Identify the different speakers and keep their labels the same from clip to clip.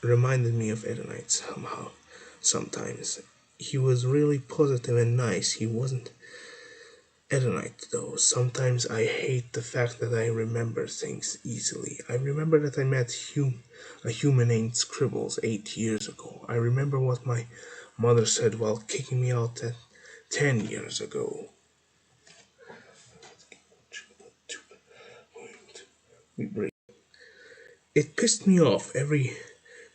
Speaker 1: Reminded me of Edenite somehow. Sometimes he was really positive and nice. He wasn't Edenite though. Sometimes I hate the fact that I remember things easily. I remember that I met a human named Scribbles 8 years ago. I remember what my mother said while kicking me out 10 years ago. It pissed me off every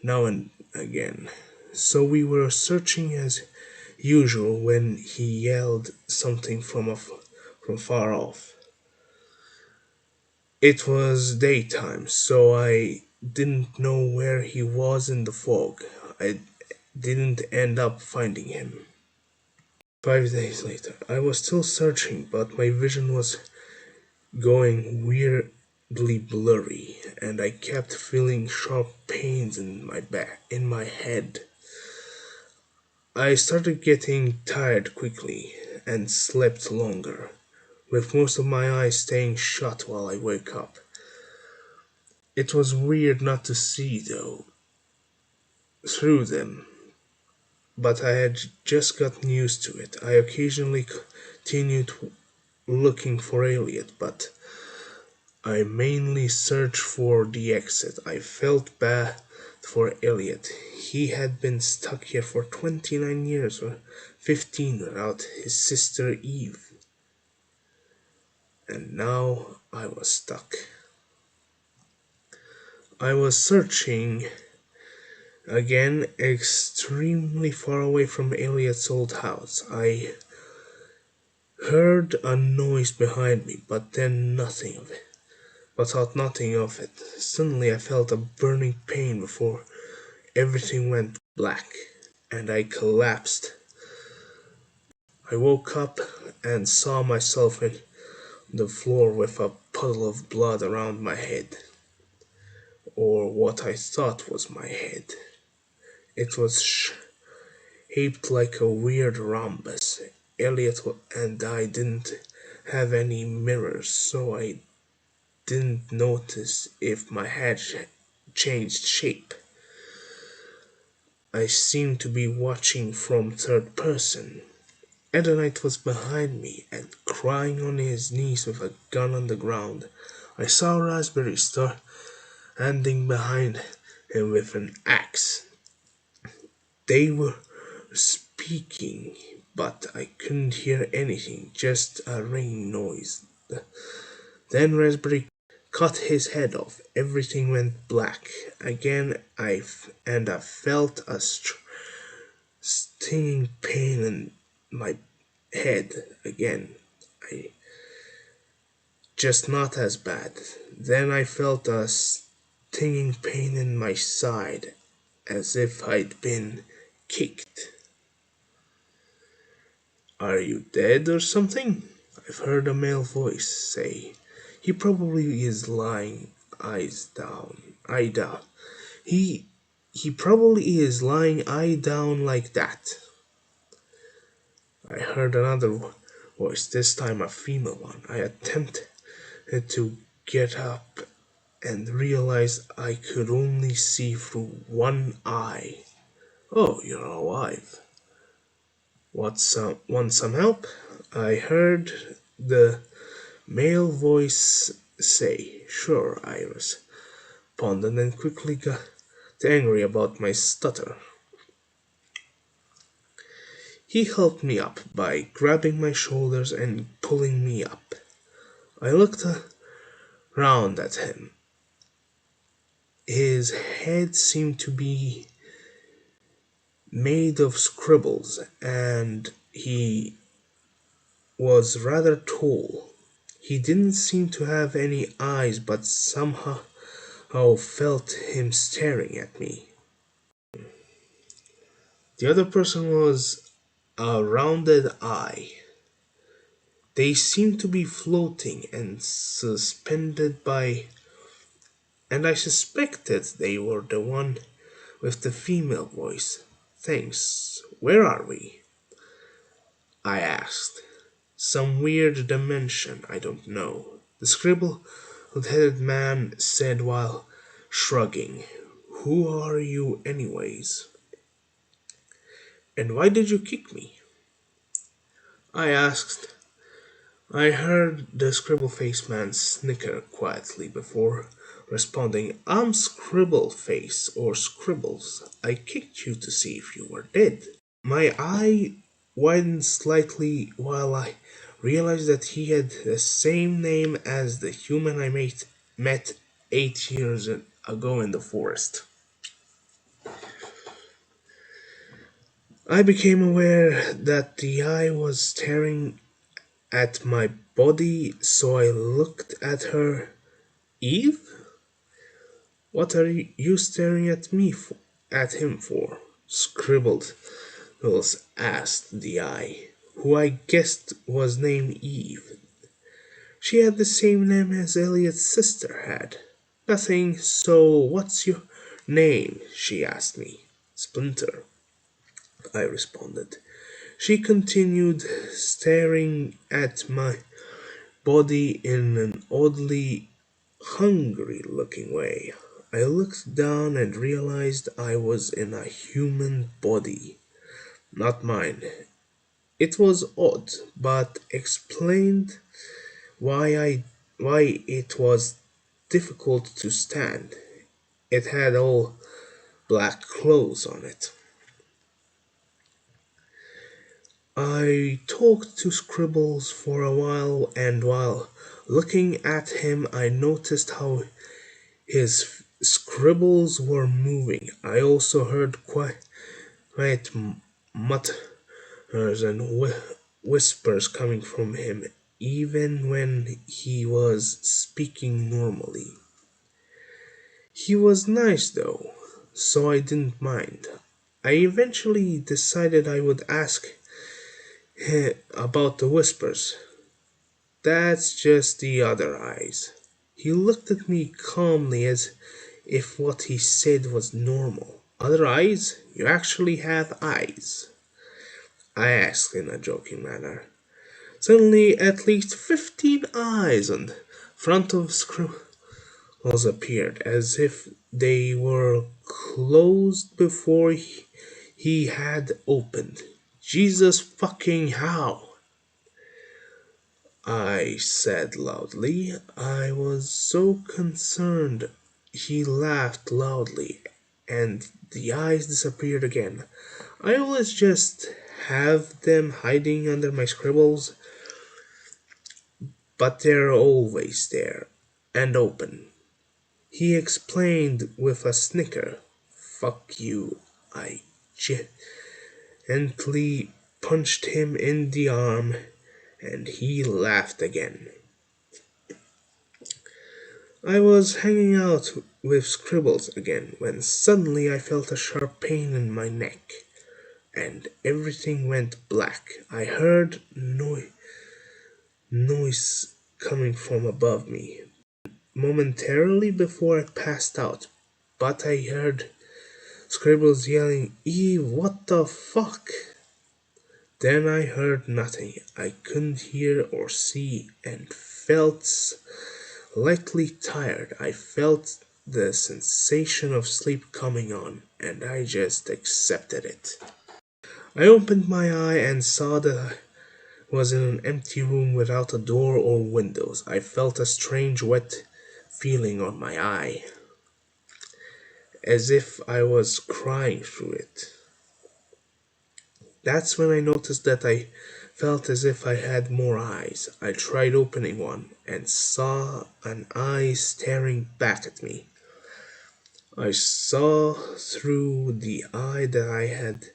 Speaker 1: now and again. So we were searching as usual when he yelled something from far off. It was daytime, so I didn't know where he was in the fog. I didn't end up finding him. 5 days later, I was still searching, but my vision was going weirdly blurry, and I kept feeling sharp pains in my head. I started getting tired quickly and slept longer, with most of my eyes staying shut while I wake up. It was weird not to see though through them, but I had just gotten used to it. I occasionally continued looking for Elliot, but I mainly searched for the exit. I felt bad for Elliot. He had been stuck here for 29 years or 15 without his sister Eve, and now I was stuck. I was searching again, extremely far away from Elliot's old house. I heard a noise behind me, but then nothing of it. But thought nothing of it. Suddenly I felt a burning pain before everything went black, and I collapsed. I woke up and saw myself in the floor with a puddle of blood around my head, or what I thought was my head. It was shaped like a weird rhombus. Elliot and I didn't have any mirrors, so I didn't notice if my head changed shape. I seemed to be watching from third person. Edenite was behind me and crying on his knees with a gun on the ground. I saw Raspberry standing behind him with an axe. They were speaking, but I couldn't hear anything, just a ringing noise. Then Raspberry cut his head off. Everything went black. Again, I felt a stinging pain in my head. Again, I just not as bad. Then I felt a stinging pain in my side, as if I'd been kicked. Are you dead or something? I've heard a male voice say. He probably is lying eye down. He he probably is lying eye down like that. I heard another voice, this time a female one. I attempted to get up and realized I could only see through one eye. Oh, you're alive. Want some help? I heard the male voice say. Sure, I responded and quickly got angry about my stutter. He helped me up by grabbing my shoulders and pulling me up. I looked around at him. His head seemed to be made of scribbles, and he was rather tall. He didn't seem to have any eyes, but somehow felt him staring at me. The other person was a rounded eye. They seemed to be floating and suspended by, and I suspected they were the one with the female voice. Thanks. Where are we? I asked. Some weird dimension, I don't know. The scribble headed man said while shrugging. Who are you, anyways? And why did you kick me? I asked. I heard the scribble face man snicker quietly before responding. I'm Scribble Face or Scribbles. I kicked you to see if you were dead. My eye widened slightly while I realized that he had the same name as the human I met 8 years ago in the forest. I became aware that the eye was staring at my body, so I looked at her. Eve? What are you staring at me for, at him for? Scribbled Wills asked the eye, who I guessed was named Eve. She had the same name as Elliot's sister had. Nothing, so what's your name? She asked me. Splinter, I responded. She continued staring at my body in an oddly hungry looking way. I looked down and realized I was in a human body, not mine. It was odd, but explained why it was difficult to stand. It had all black clothes on it. I talked to Scribbles for a while, and while looking at him, I noticed how his scribbles were moving. I also heard quiet mutters and whispers coming from him, even when he was speaking normally. He was nice though, so I didn't mind. I eventually decided I would ask about the whispers. That's just the other eyes. He looked at me calmly as if what he said was normal. Other eyes? You actually have eyes? I asked in a joking manner. Suddenly, at least 15 eyes on front of Scribbles appeared, as if they were closed before he had opened. Jesus fucking how? I said loudly. I was so concerned. He laughed loudly, and the eyes disappeared again. I always just have them hiding under my scribbles, but they're always there and open. He explained with a snicker. Fuck you. I gently punched him in the arm, and he laughed again. I was hanging out with Scribbles again when suddenly I felt a sharp pain in my neck, and everything went black. I heard noise coming from above me momentarily before I passed out, but I heard Scribbles yelling, Eve, what the fuck? Then I heard nothing. I couldn't hear or see and felt slightly tired. I felt the sensation of sleep coming on, and I just accepted it. I opened my eye and saw that I was in an empty room without a door or windows. I felt a strange wet feeling on my eye, as if I was crying through it. That's when I noticed that I felt as if I had more eyes. I tried opening one and saw an eye staring back at me. I saw through the eye that I had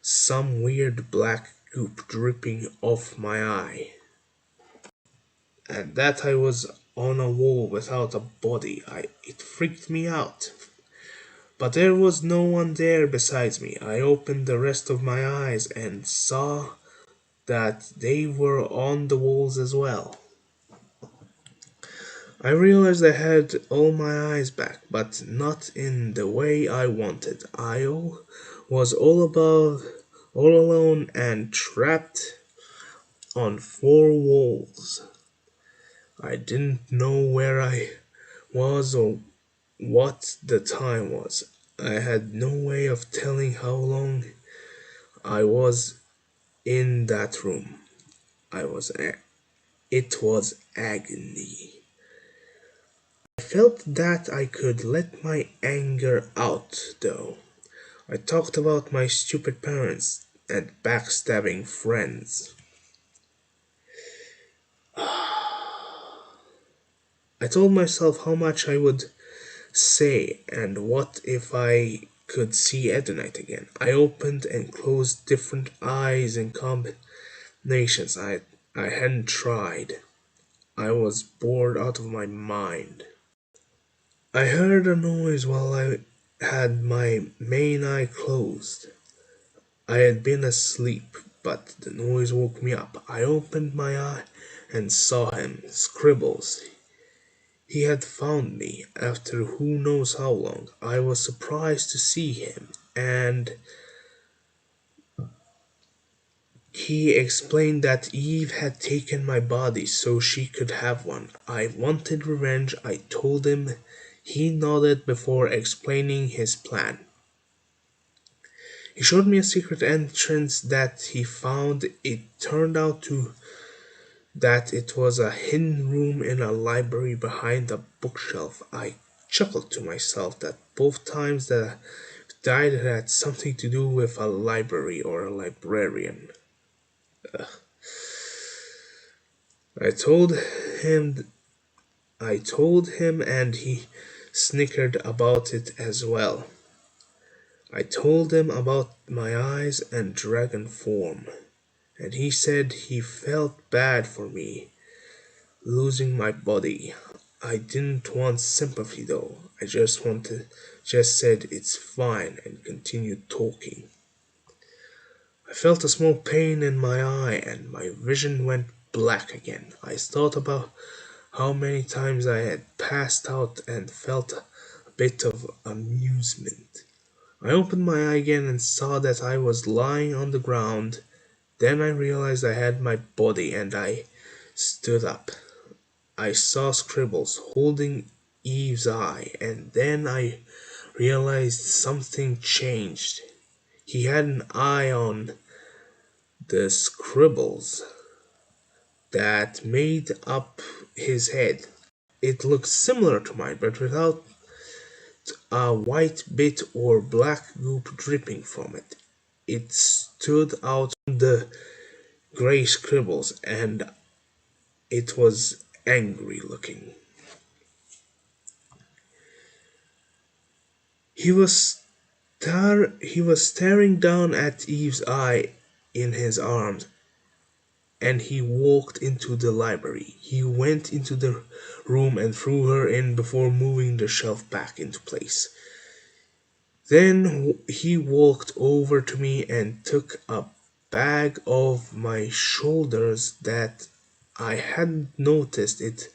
Speaker 1: some weird black goop dripping off my eye, and that I was on a wall without a body. It freaked me out. But there was no one there besides me. I opened the rest of my eyes and saw that they were on the walls as well. I realized I had all my eyes back, but not in the way I wanted. I was all alone and trapped on four walls. I didn't know where I was or what the time was. I had no way of telling how long I was in that room. I was a- it was agony. I felt that I could let my anger out, though. I talked about my stupid parents and backstabbing friends. I told myself how much I would say and what if I could see Edonite again. I opened and closed different eyes in combinations I hadn't tried. I was bored out of my mind. I heard a noise while I had my main eye closed. I had been asleep, but the noise woke me up. I opened my eye and saw him, Scribbles. He had found me after who knows how long. I was surprised to see him, and he explained that Eve had taken my body so she could have one. I wanted revenge, I told him. He nodded before explaining his plan. He showed me a secret entrance that he found. It turned out to that it was a hidden room in a library behind a bookshelf. I chuckled to myself that both times that I died had something to do with a library or a librarian. I told him I told him and he snickered about it as well. I told him about my eyes and dragon form, and he said he felt bad for me losing my body. I didn't want sympathy though. I just said it's fine and continued talking. I felt a small pain in my eye and my vision went black again. I thought about how many times I had passed out and felt a bit of amusement. I opened my eye again and saw that I was lying on the ground. Then I realized I had my body and I stood up. I saw Scribbles holding Eve's eye, and then I realized something changed. He had an eye on the scribbles that made up his head. It looked similar to mine, but without a white bit or black goop dripping from it. It stood out from the gray scribbles, and it was angry looking. He was he was staring down at Eve's eye in his arms, and he walked into the library. He went into the room and threw her in before moving the shelf back into place. Then he walked over to me and took a bag off my shoulders that I hadn't noticed. It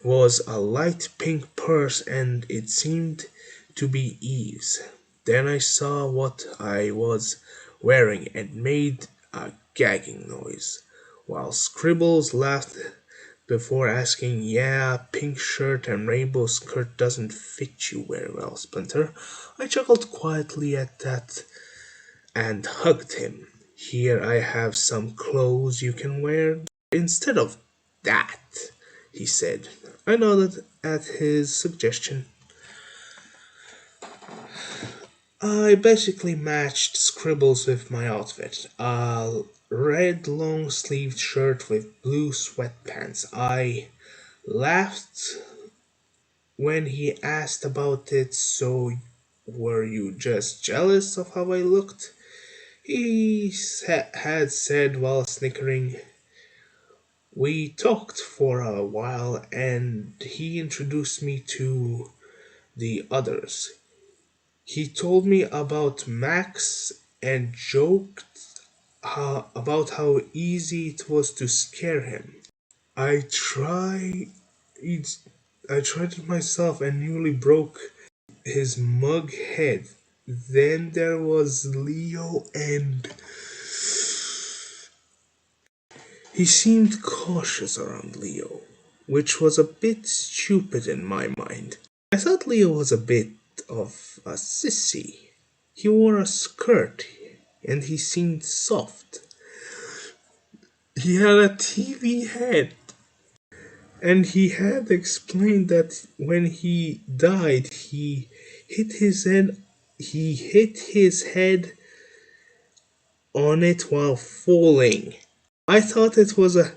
Speaker 1: was a light pink purse and it seemed to be Eve's. Then I saw what I was wearing and made a gagging noise, while Scribbles laughed before asking, "Yeah, pink shirt and rainbow skirt doesn't fit you very well, Splinter." I chuckled quietly at that and hugged him. "Here I have some clothes you can wear instead of that," he said. I nodded at his suggestion. I basically matched Scribbles with my outfit. A red long sleeved shirt with blue sweatpants. I laughed when he asked about it. "So, were you just jealous of how I looked?" Had said while snickering. We talked for a while and he introduced me to the others. He told me about Max and joked about how easy it was to scare him. I tried I tried it myself and nearly broke his mug head. Then there was Leo, and he seemed cautious around Leo, which was a bit stupid in my mind. I thought Leo was a bit of a sissy. He wore a skirt and he seemed soft. He had a TV head and he had explained that when he died hit his head he hit his head on it while falling. I thought it was a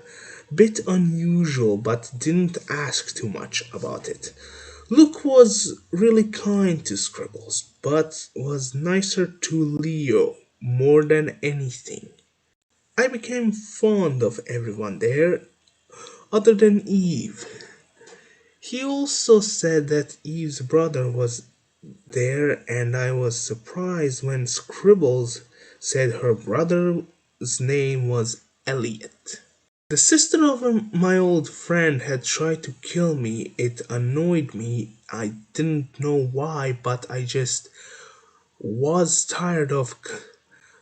Speaker 1: bit unusual but didn't ask too much about it. Luke was really kind to Scribbles, but was nicer to Leo more than anything. I became fond of everyone there, other than Eve. He also said that Eve's brother was there, and I was surprised when Scribbles said her brother's name was Elliot. The sister of my old friend had tried to kill me. It annoyed me. I didn't know why, but I just was tired of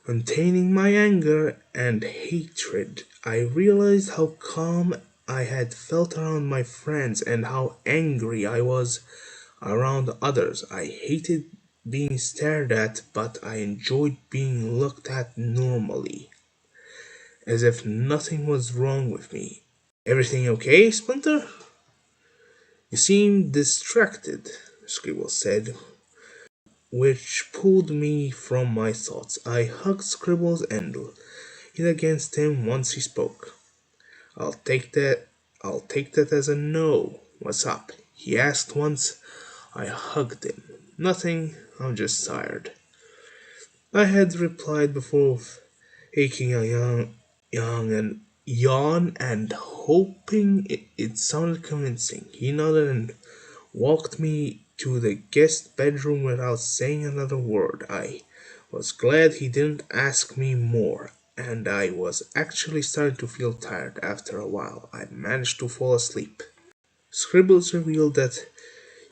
Speaker 1: containing my anger and hatred. I realized how calm I had felt around my friends and how angry I was around others. I hated being stared at, but I enjoyed being looked at normally, as if nothing was wrong with me. Everything okay, Splinter? You seem distracted, Scribble said, which pulled me from my thoughts. I hugged Scribbles and leaned against him once he spoke. I'll take that I'll take that as a no. What's up? He asked once. I hugged him. Nothing, I'm just tired. I had replied before aching a young and yawn and hoping it sounded convincing. He nodded and walked me to the guest bedroom without saying another word. I was glad he didn't ask me more, and I was actually starting to feel tired after a while. I managed to fall asleep. Scribbles revealed that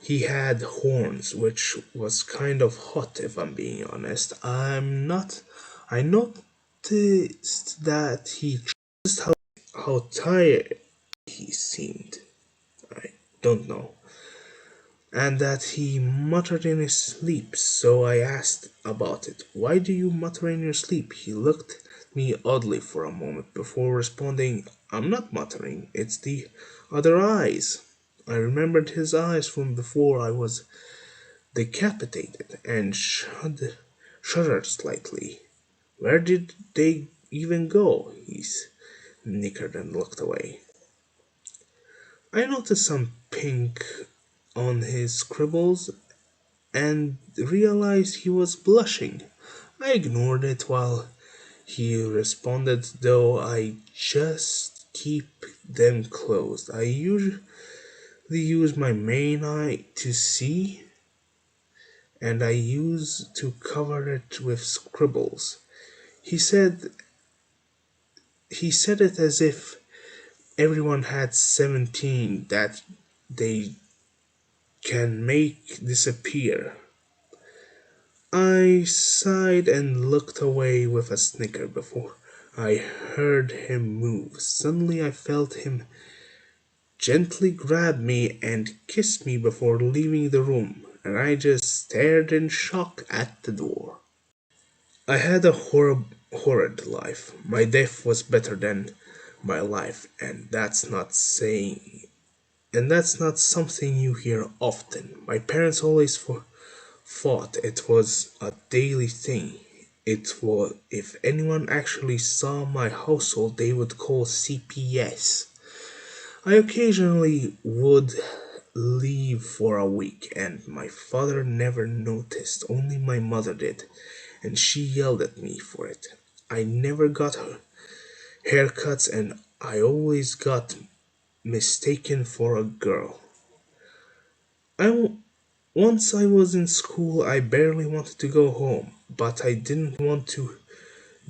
Speaker 1: he had horns, which was kind of hot if I'm being honest. I noticed that he just how tired he seemed. I don't know. And that he muttered in his sleep, so I asked about it. Why do you mutter in your sleep? He looked at me oddly for a moment before responding, I'm not muttering, it's the other eyes. I remembered his eyes from before I was decapitated and shuddered slightly. Where did they even go? He snickered and looked away. I noticed some pink on his scribbles and realized he was blushing. I ignored it while he responded, though I just keep them closed. I usually use my main eye to see, and I use to cover it with scribbles. He said he said it as if everyone had 17 that they can make disappear. I sighed and looked away with a snicker before I heard him move. Suddenly I felt him gently grab me and kiss me before leaving the room, and I just stared in shock at the door. I had a horrid life. My death was better than my life, and that's not something you hear often. My parents always thought it was a daily thing. It was if anyone actually saw my household, they would call CPS. I occasionally would leave for a week, and my father never noticed, only my mother did, and she yelled at me for it. I never got haircuts, and I always got mistaken for a girl. I once I was in school, I barely wanted to go home, but I didn't want to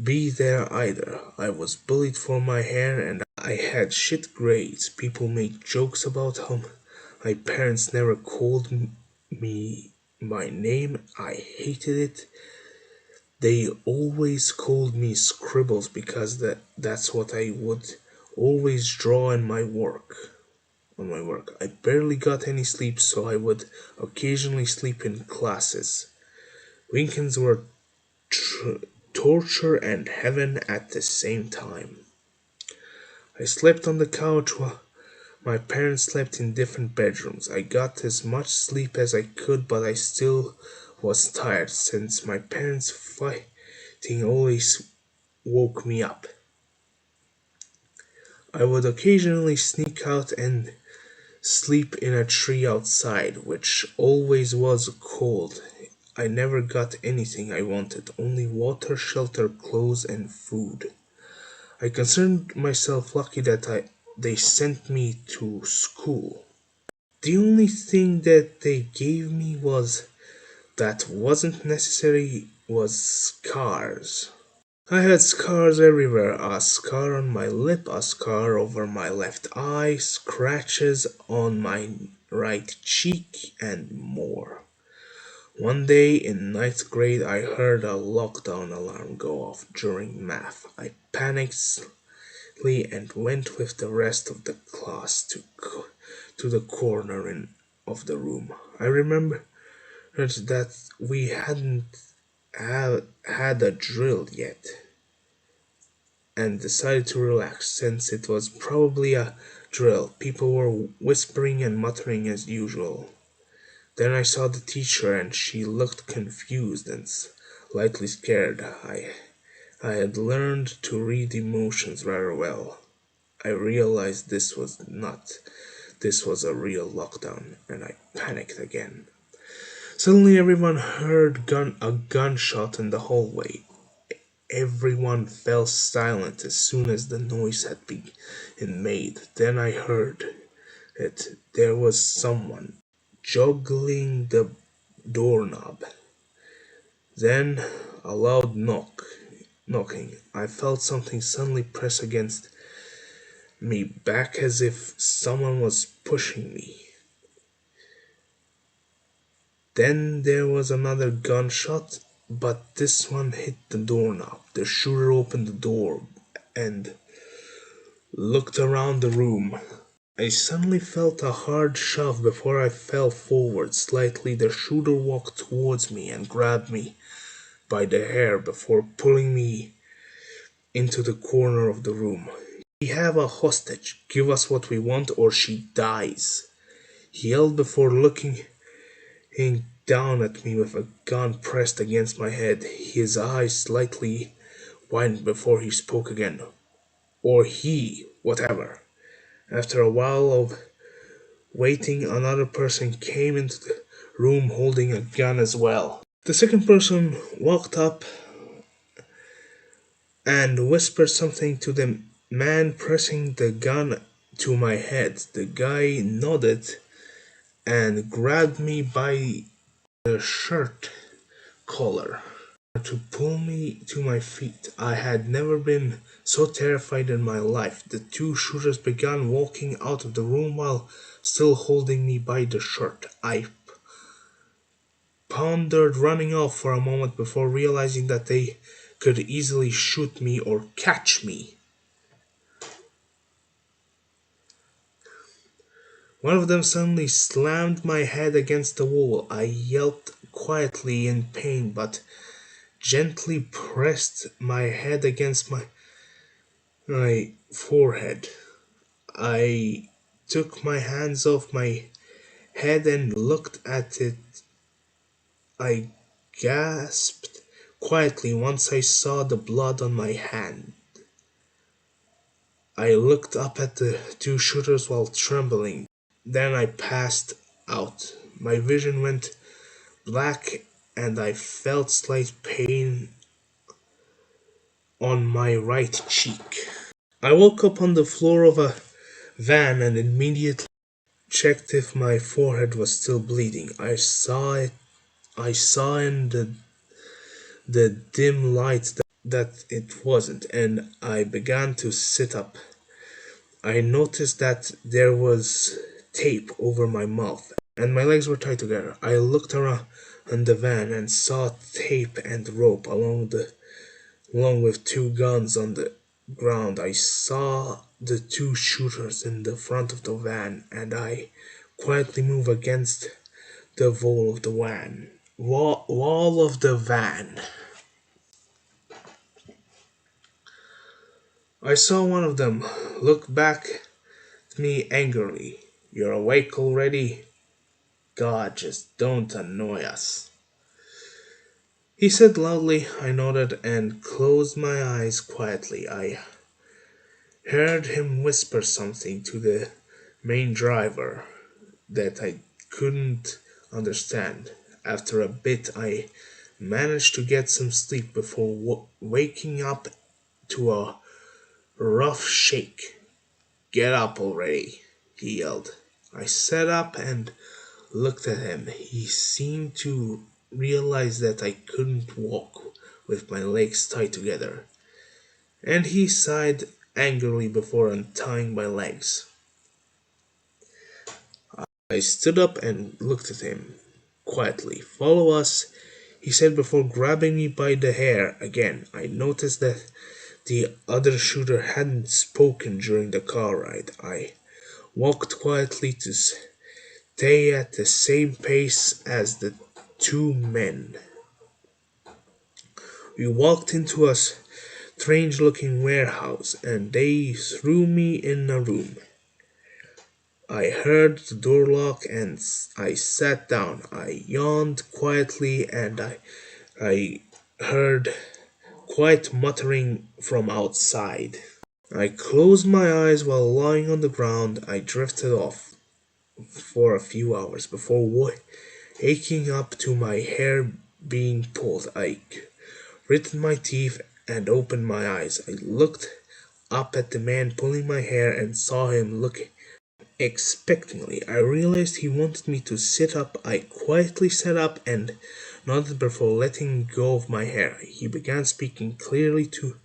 Speaker 1: be there either. I was bullied for my hair and I had shit grades. People made jokes about how my parents never called me my name. I hated it. They always called me Scribbles because that's what I would always draw in my work. on my work. I barely got any sleep, so I would occasionally sleep in classes. Weekends were torture and heaven at the same time. I slept on the couch while my parents slept in different bedrooms. I got as much sleep as I could, but I still was tired since my parents' fighting always woke me up. I would occasionally sneak out and sleep in a tree outside, which always was cold. I never got anything I wanted, only water, shelter, clothes, and food. I considered myself lucky that they sent me to school. The only thing that they gave me was that wasn't necessary was scars. I had scars everywhere, a scar on my lip, a scar over my left eye, scratches on my right cheek, and more. One day in ninth grade, I heard a lockdown alarm go off during math. I panicked slightly and went with the rest of the class to the corner of the room. I remember that we hadn't had a drill yet and decided to relax since it was probably a drill. People were whispering and muttering as usual. Then I saw the teacher and she looked confused and slightly scared. I had learned to read emotions rather well. I realized this was a real lockdown, and I panicked again. Suddenly everyone heard a gunshot in the hallway. Everyone fell silent as soon as the noise had been made. Then I heard it. There was someone juggling the doorknob. Then a loud knocking. I felt something suddenly press against me back as if someone was pushing me. Then there was another gunshot, but this one hit the doorknob. The shooter opened the door and looked around the room. I suddenly felt a hard shove before I fell forward slightly. The shooter walked towards me and grabbed me by the hair before pulling me into the corner of the room. "We have a hostage. Give us what we want or she dies," he yelled before looking down at me with a gun pressed against my head. His eyes slightly widened before he spoke again. "Or he, whatever." After a while of waiting, another person came into the room holding a gun as well. The second person walked up and whispered something to the man pressing the gun to my head. The guy nodded and grabbed me by the shirt collar to pull me to my feet. I had never been so terrified in my life. The two shooters began walking out of the room while still holding me by the shirt. I pondered running off for a moment before realizing that they could easily shoot me or catch me. One of them suddenly slammed my head against the wall. I yelped quietly in pain, but gently pressed my head against my forehead. I took my hands off my head and looked at it. I gasped quietly once I saw the blood on my hand. I looked up at the two shooters while trembling. Then I passed out. My vision went black and I felt slight pain on my right cheek. I woke up on the floor of a van and immediately checked if my forehead was still bleeding. I saw in the dim light that it wasn't, and I began to sit up. I noticed that there was tape over my mouth, and my legs were tied together. I looked around in the van and saw tape and rope along with two guns on the ground, I saw the two shooters in the front of the van, and I quietly moved against the wall of the van. Wall of the van. I saw one of them look back at me angrily. "You're awake already? God, just don't annoy us," he said loudly. I nodded and closed my eyes quietly. I heard him whisper something to the main driver that I couldn't understand. After a bit, I managed to get some sleep before waking up to a rough shake. "Get up already," he yelled. I sat up and looked at him. He seemed to realize that I couldn't walk with my legs tied together, and he sighed angrily before untying my legs. I stood up and looked at him quietly. "Follow us," he said before grabbing me by the hair again. I noticed that the other shooter hadn't spoken during the car ride. I walked quietly to stay at the same pace as the two men. We walked into a strange looking warehouse, and they threw me in a room. I heard the door lock and I sat down. I yawned quietly and I heard quiet muttering from outside. I closed my eyes while lying on the ground. I drifted off for a few hours before waking up to my hair being pulled. I gritted my teeth and opened my eyes. I looked up at the man pulling my hair and saw him looking expectantly. I realized he wanted me to sit up. I quietly sat up and nodded before letting go of my hair. He began speaking clearly to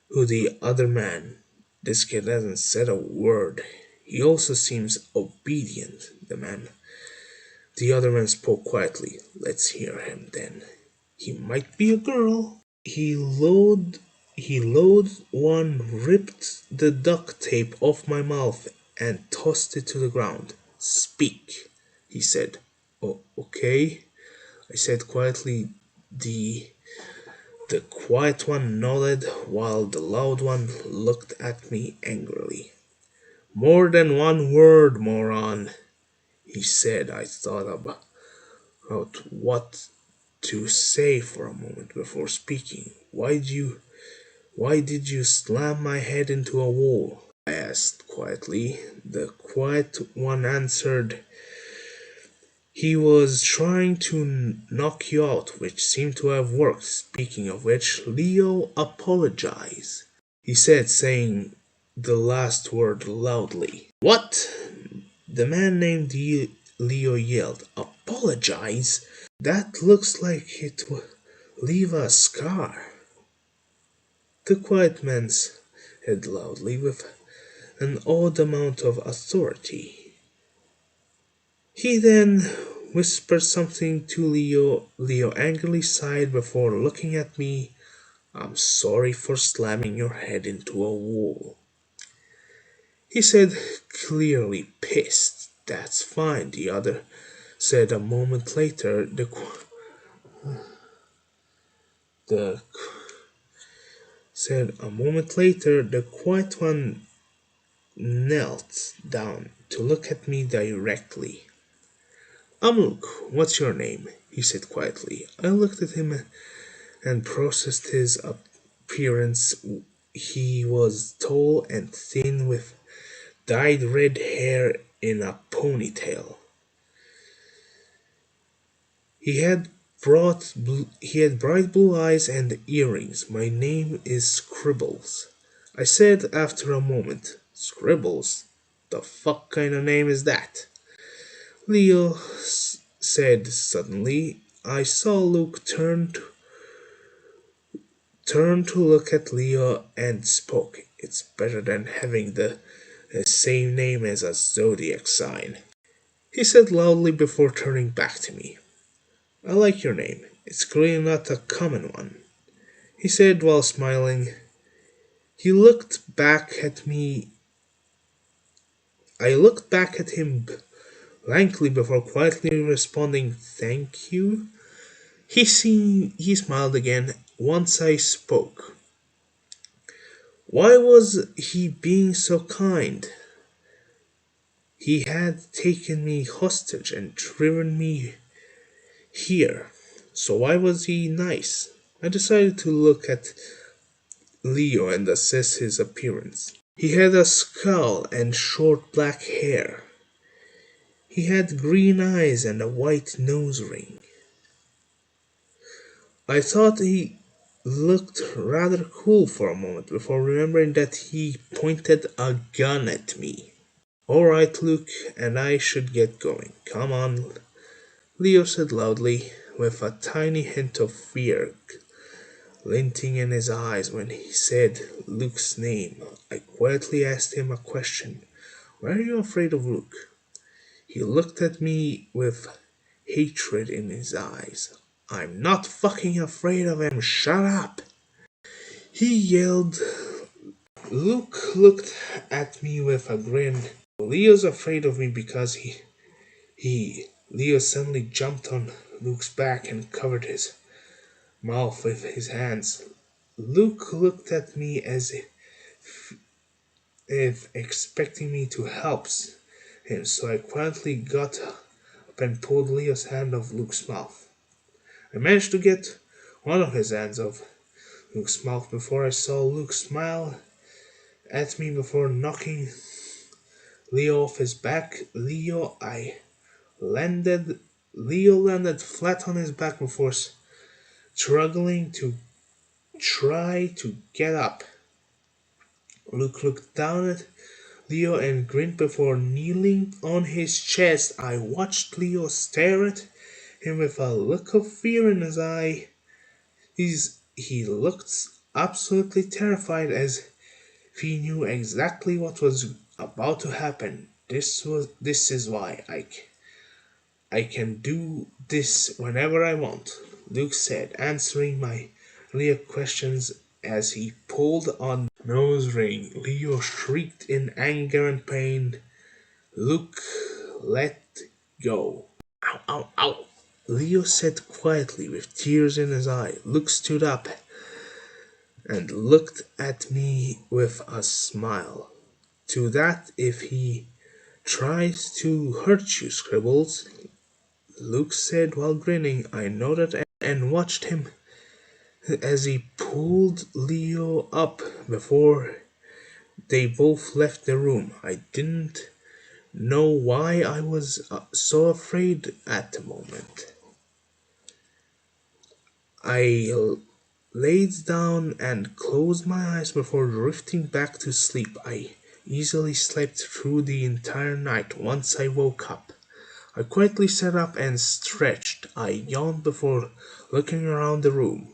Speaker 1: the other man. "This kid hasn't said a word. He also seems obedient." The other man spoke quietly. "Let's hear him then. He might be a girl." He load one, ripped the duct tape off my mouth and tossed it to the ground. "Speak," he said. "Oh, okay," I said quietly. The quiet one nodded while the loud one looked at me angrily. "More than one word, moron," he said. I thought about what to say for a moment before speaking. Why did you slam my head into a wall?" I asked quietly. The quiet one answered, "He was trying to knock you out, which seemed to have worked. Speaking of which, Leo, apologize," he said, saying the last word loudly. "What?" the man named Leo yelled. "Apologize? That looks like it will leave a scar." The quiet man said loudly with an odd amount of authority. He then whispered something to Leo. Leo angrily sighed before looking at me. "I'm sorry for slamming your head into a wall," he said, clearly pissed. "That's fine," the other said a moment later. The quiet one knelt down to look at me directly. "Amuk, what's your name?" he said quietly. I looked at him and processed his appearance. He was tall and thin with dyed red hair in a ponytail. He had bright blue eyes and earrings. "My name is Scribbles," I said after a moment. "Scribbles? The fuck kind of name is that?" Leo said suddenly. I saw Luke turn to look at Leo and spoke. "It's better than having the same name as a zodiac sign," he said loudly before turning back to me. "I like your name. It's clearly not a common one," he said while smiling. He looked back at me. I looked back at him blankly before quietly responding, "Thank you." He smiled again once I spoke. Why was he being so kind? He had taken me hostage and driven me here. So why was he nice? I decided to look at Leo and assess his appearance. He had a skull and short black hair. He had green eyes and a white nose ring. I thought he looked rather cool for a moment before remembering that he pointed a gun at me. "Alright, Luke, and I should get going. Come on," Leo said loudly, with a tiny hint of fear glinting in his eyes when he said Luke's name. I quietly asked him a question. "Why are you afraid of Luke?" He looked at me with hatred in his eyes. "I'm not fucking afraid of him, shut up!" he yelled. Luke looked at me with a grin. "Leo's afraid of me because Leo suddenly jumped on Luke's back and covered his mouth with his hands. Luke looked at me as if expecting me to help him, so I quietly got up and pulled Leo's hand off Luke's mouth. I managed to get one of his hands off Luke's mouth before I saw Luke smile at me before knocking Leo off his back. Landed Leo landed flat on his back before struggling to try to get up. Luke looked down at Leo and grinned before kneeling on his chest. I watched Leo stare at him with a look of fear in his eye. He looked absolutely terrified, as if he knew exactly what was about to happen. This is why I can do this whenever I want," Luke said, answering my earlier questions as he pulled on the nose ring. Leo shrieked in anger and pain. Luke let go. "Ow, ow, ow," Leo said quietly with tears in his eyes. Luke stood up and looked at me with a smile. "To that, if he tries to hurt you, Scribbles," Luke said while grinning. I nodded and watched him as he pulled Leo up before they both left the room. I didn't know why I was so afraid at the moment. I laid down and closed my eyes before drifting back to sleep. I easily slept through the entire night. Once I woke up, I quietly sat up and stretched. I yawned before looking around the room.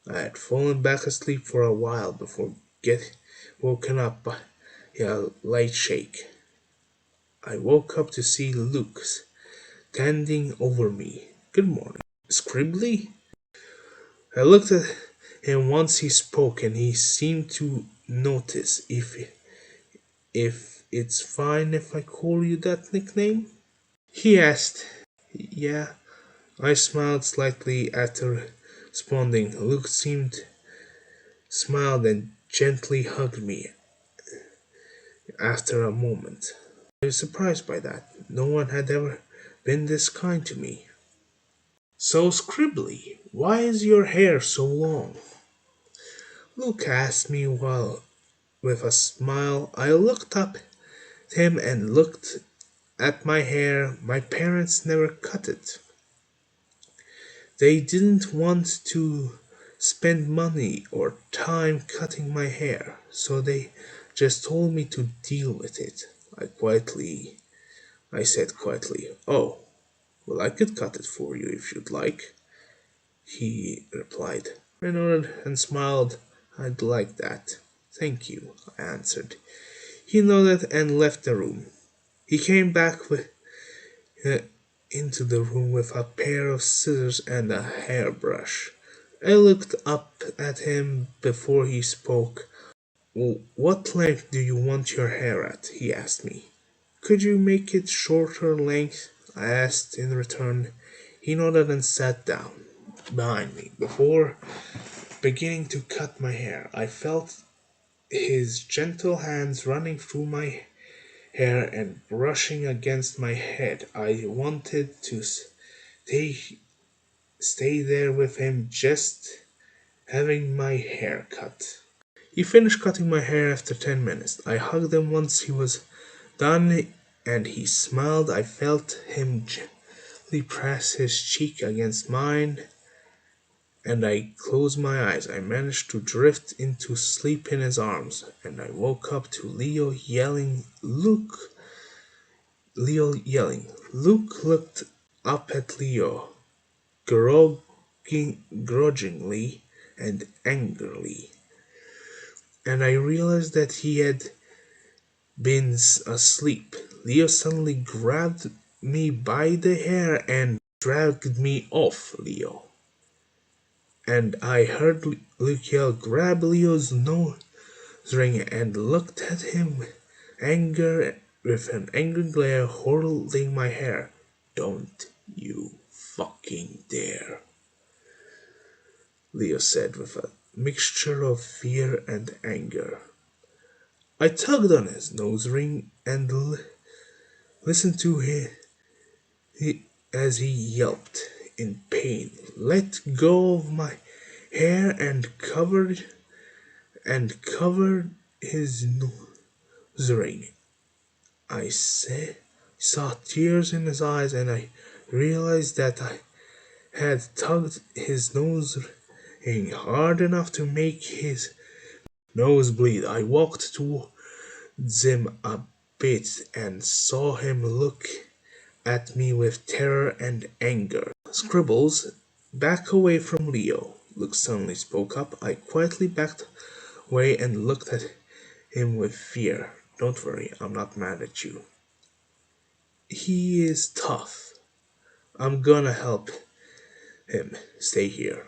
Speaker 1: I had fallen back asleep for a while before getting woken up by a light shake. I woke up to see Luke standing over me. "Good morning, Scribbly." I looked at him once he spoke, and he seemed to notice. If it's fine if I call you that nickname?" he asked. "Yeah." I smiled slightly after responding. Luke smiled and gently hugged me after a moment. I was surprised by that. No one had ever been this kind to me. "So, Scribbly, why is your hair so long?" Luke asked me while with a smile. I looked up at him and looked at my hair. My parents never cut it. They didn't want to spend money or time cutting my hair, so they just told me to deal with it. I said quietly, "Oh, well, I could cut it for you if you'd like," he replied. I nodded and smiled. "I'd like that. Thank you," I answered. He nodded and left the room. He came back uh, into the room with a pair of scissors and a hairbrush. I looked up at him before he spoke. What length do you want your hair at? He asked me. Could you make it shorter length? I asked in return. He nodded and sat down behind me. Before beginning to cut my hair, I felt his gentle hands running through my hair and brushing against my head. I wanted to stay there with him, just having my hair cut. He finished cutting my hair after 10 minutes. I hugged him once he was done and he smiled. I felt him gently press his cheek against mine and I closed my eyes. I managed to drift into sleep in his arms and I woke up to Leo yelling, Luke! Leo yelling. Luke looked up at Leo, grudgingly and angrily, and I realized that he had been asleep. Leo suddenly grabbed me by the hair and dragged me off Leo. And I heard Luke yell, grab Leo's nose ring and looked at him with an angry glare holding my hair. Don't you fucking dare, Leo said with a mixture of fear and anger. I tugged on his nose ring and listened to him as he yelped in pain, let go of my hair and covered his nose ring. I saw tears in his eyes and I realized that I had tugged his nose ring hard enough to make his nose bleed. I walked towards him a bit and saw him look at me with terror and anger. Scribbles, back away from Leo, Luke suddenly spoke up. I quietly backed away and looked at him with fear. Don't worry, I'm not mad at you. He is tough. I'm gonna help him. Stay here,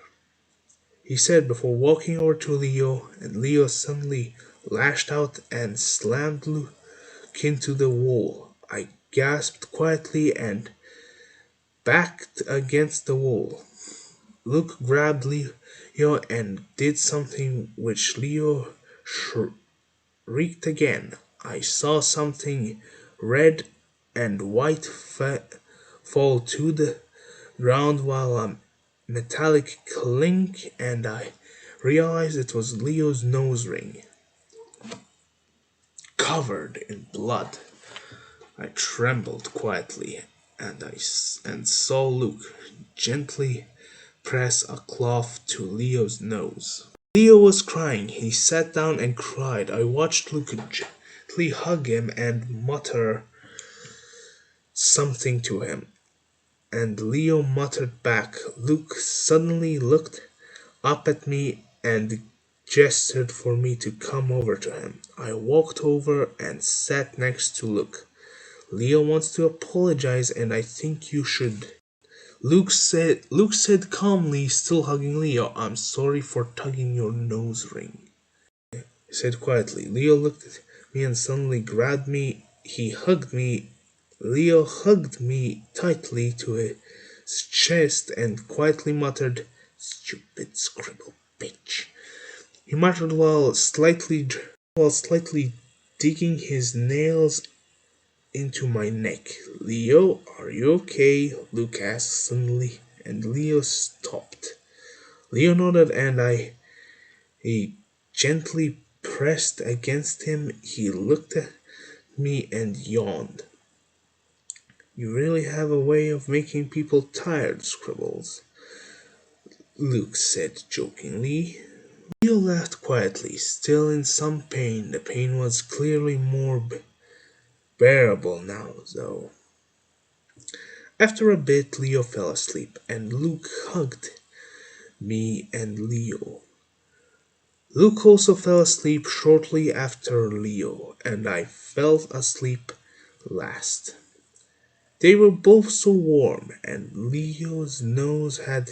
Speaker 1: he said before walking over to Leo, and Leo suddenly lashed out and slammed Luke into the wall. I gasped quietly and backed against the wall. Luke grabbed Leo and did something which Leo shrieked again. I saw something red and white fall to the ground while a metallic clink, and I realized it was Leo's nose ring, covered in blood. I trembled quietly, and saw Luke gently press a cloth to Leo's nose. Leo was crying. He sat down and cried. I watched Luke gently hug him and mutter something to him, and Leo muttered back. Luke suddenly looked up at me and gestured for me to come over to him. I walked over and sat next to Luke. Leo wants to apologize and I think you should. Luke said calmly, still hugging Leo, I'm sorry for tugging your nose ring. He said quietly. Leo looked at me and suddenly grabbed me. He hugged me. Leo hugged me tightly to his chest and quietly muttered, stupid scribble bitch. He muttered while slightly digging his nails into my neck. Leo, are you okay? Luke asked suddenly, and Leo stopped. Leo nodded and I gently pressed against him. He looked at me and yawned. You really have a way of making people tired, Scribbles, Luke said jokingly. Leo laughed quietly, still in some pain. The pain was clearly more bearable now, though. After a bit, Leo fell asleep, and Luke hugged me and Leo. Luke also fell asleep shortly after Leo, and I fell asleep last. They were both so warm, and Leo's nose had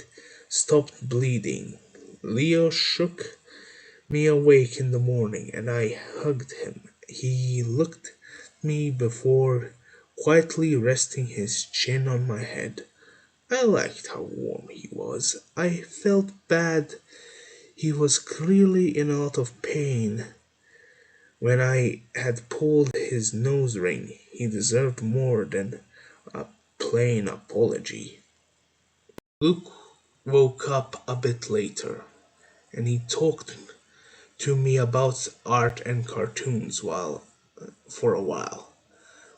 Speaker 1: stopped bleeding. Leo shook me awake in the morning, and I hugged him. He looked at me before quietly resting his chin on my head. I liked how warm he was. I felt bad. He was clearly in a lot of pain. When I had pulled his nose ring, he deserved more than a plain apology. Luke woke up a bit later, and he talked to me about art and cartoons for a while.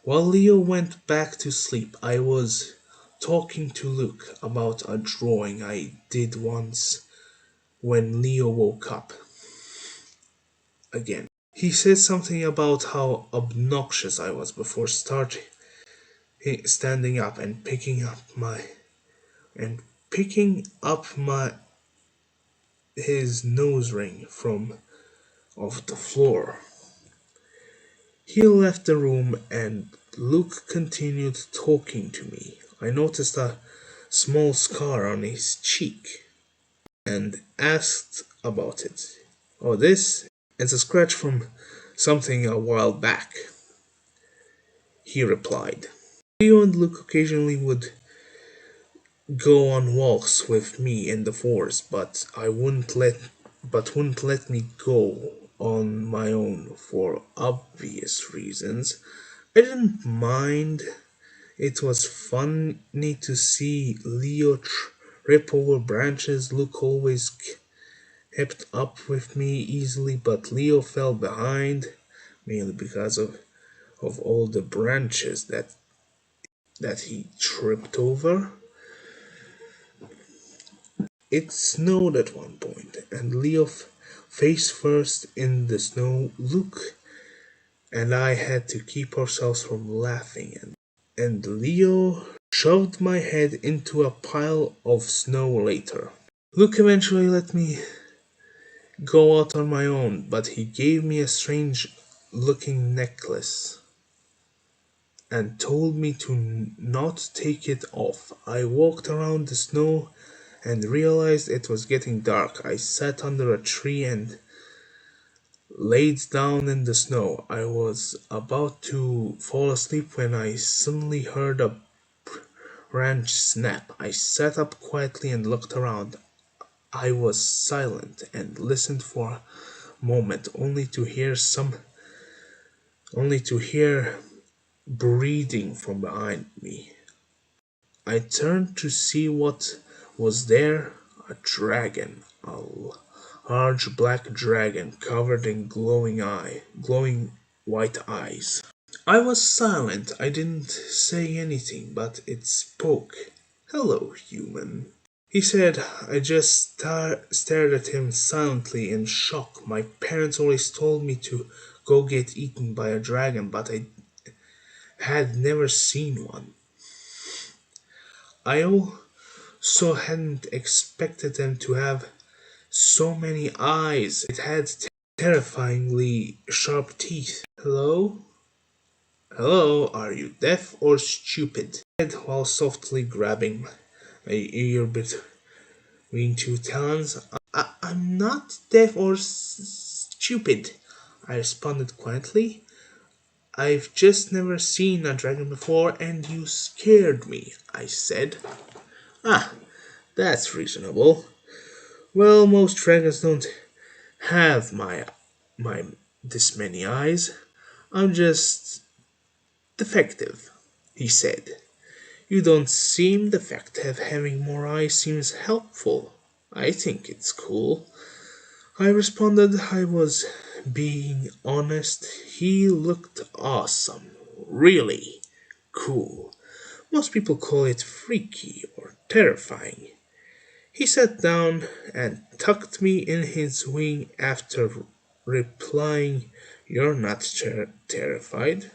Speaker 1: While Leo went back to sleep, I was talking to Luke about a drawing I did once when Leo woke up again. He said something about how obnoxious I was before standing up and picking up my his nose ring from off the floor. He left the room and Luke continued talking to me. I noticed a small scar on his cheek and asked about it. Oh, this? It's a scratch from something a while back, he replied. Leo and Luke occasionally would go on walks with me in the forest, but wouldn't let me go on my own for obvious reasons. I didn't mind. It was funny to see Leo trip over branches. Luke always kept up with me easily, but Leo fell behind, mainly because of all the branches that he tripped over. It snowed at one point, and Leo face first in the snow. Luke and I had to keep ourselves from laughing, and Leo shoved my head into a pile of snow later. Luke eventually let me go out on my own, but he gave me a strange looking necklace and told me to not take it off. I walked around the snow and realized it was getting dark. I sat under a tree and laid down in the snow. I was about to fall asleep when I suddenly heard a branch snap. I sat up quietly and looked around. I was silent and listened for a moment, only to hear breathing from behind me. I turned to see what was there. A dragon, a large black dragon covered in glowing white eyes. I was silent. I didn't say anything, but it spoke. Hello, human. He said. I just stared at him silently in shock. My parents always told me to go get eaten by a dragon, but I had never seen one. I also hadn't expected them to have so many eyes. It had terrifyingly sharp teeth. Hello? Hello, are you deaf or stupid? I said while softly grabbing my ear between two talons. I'm not deaf or stupid, I responded quietly. I've just never seen a dragon before and you scared me, I said. Ah, that's reasonable. Well, most dragons don't have my this many eyes. I'm just defective, he said. You don't seem defective. Having more eyes seems helpful. I think it's cool. I responded I was being honest. He looked awesome. Really cool. Most people call it freaky or terrifying. He sat down and tucked me in his wing after replying, You're not terrified,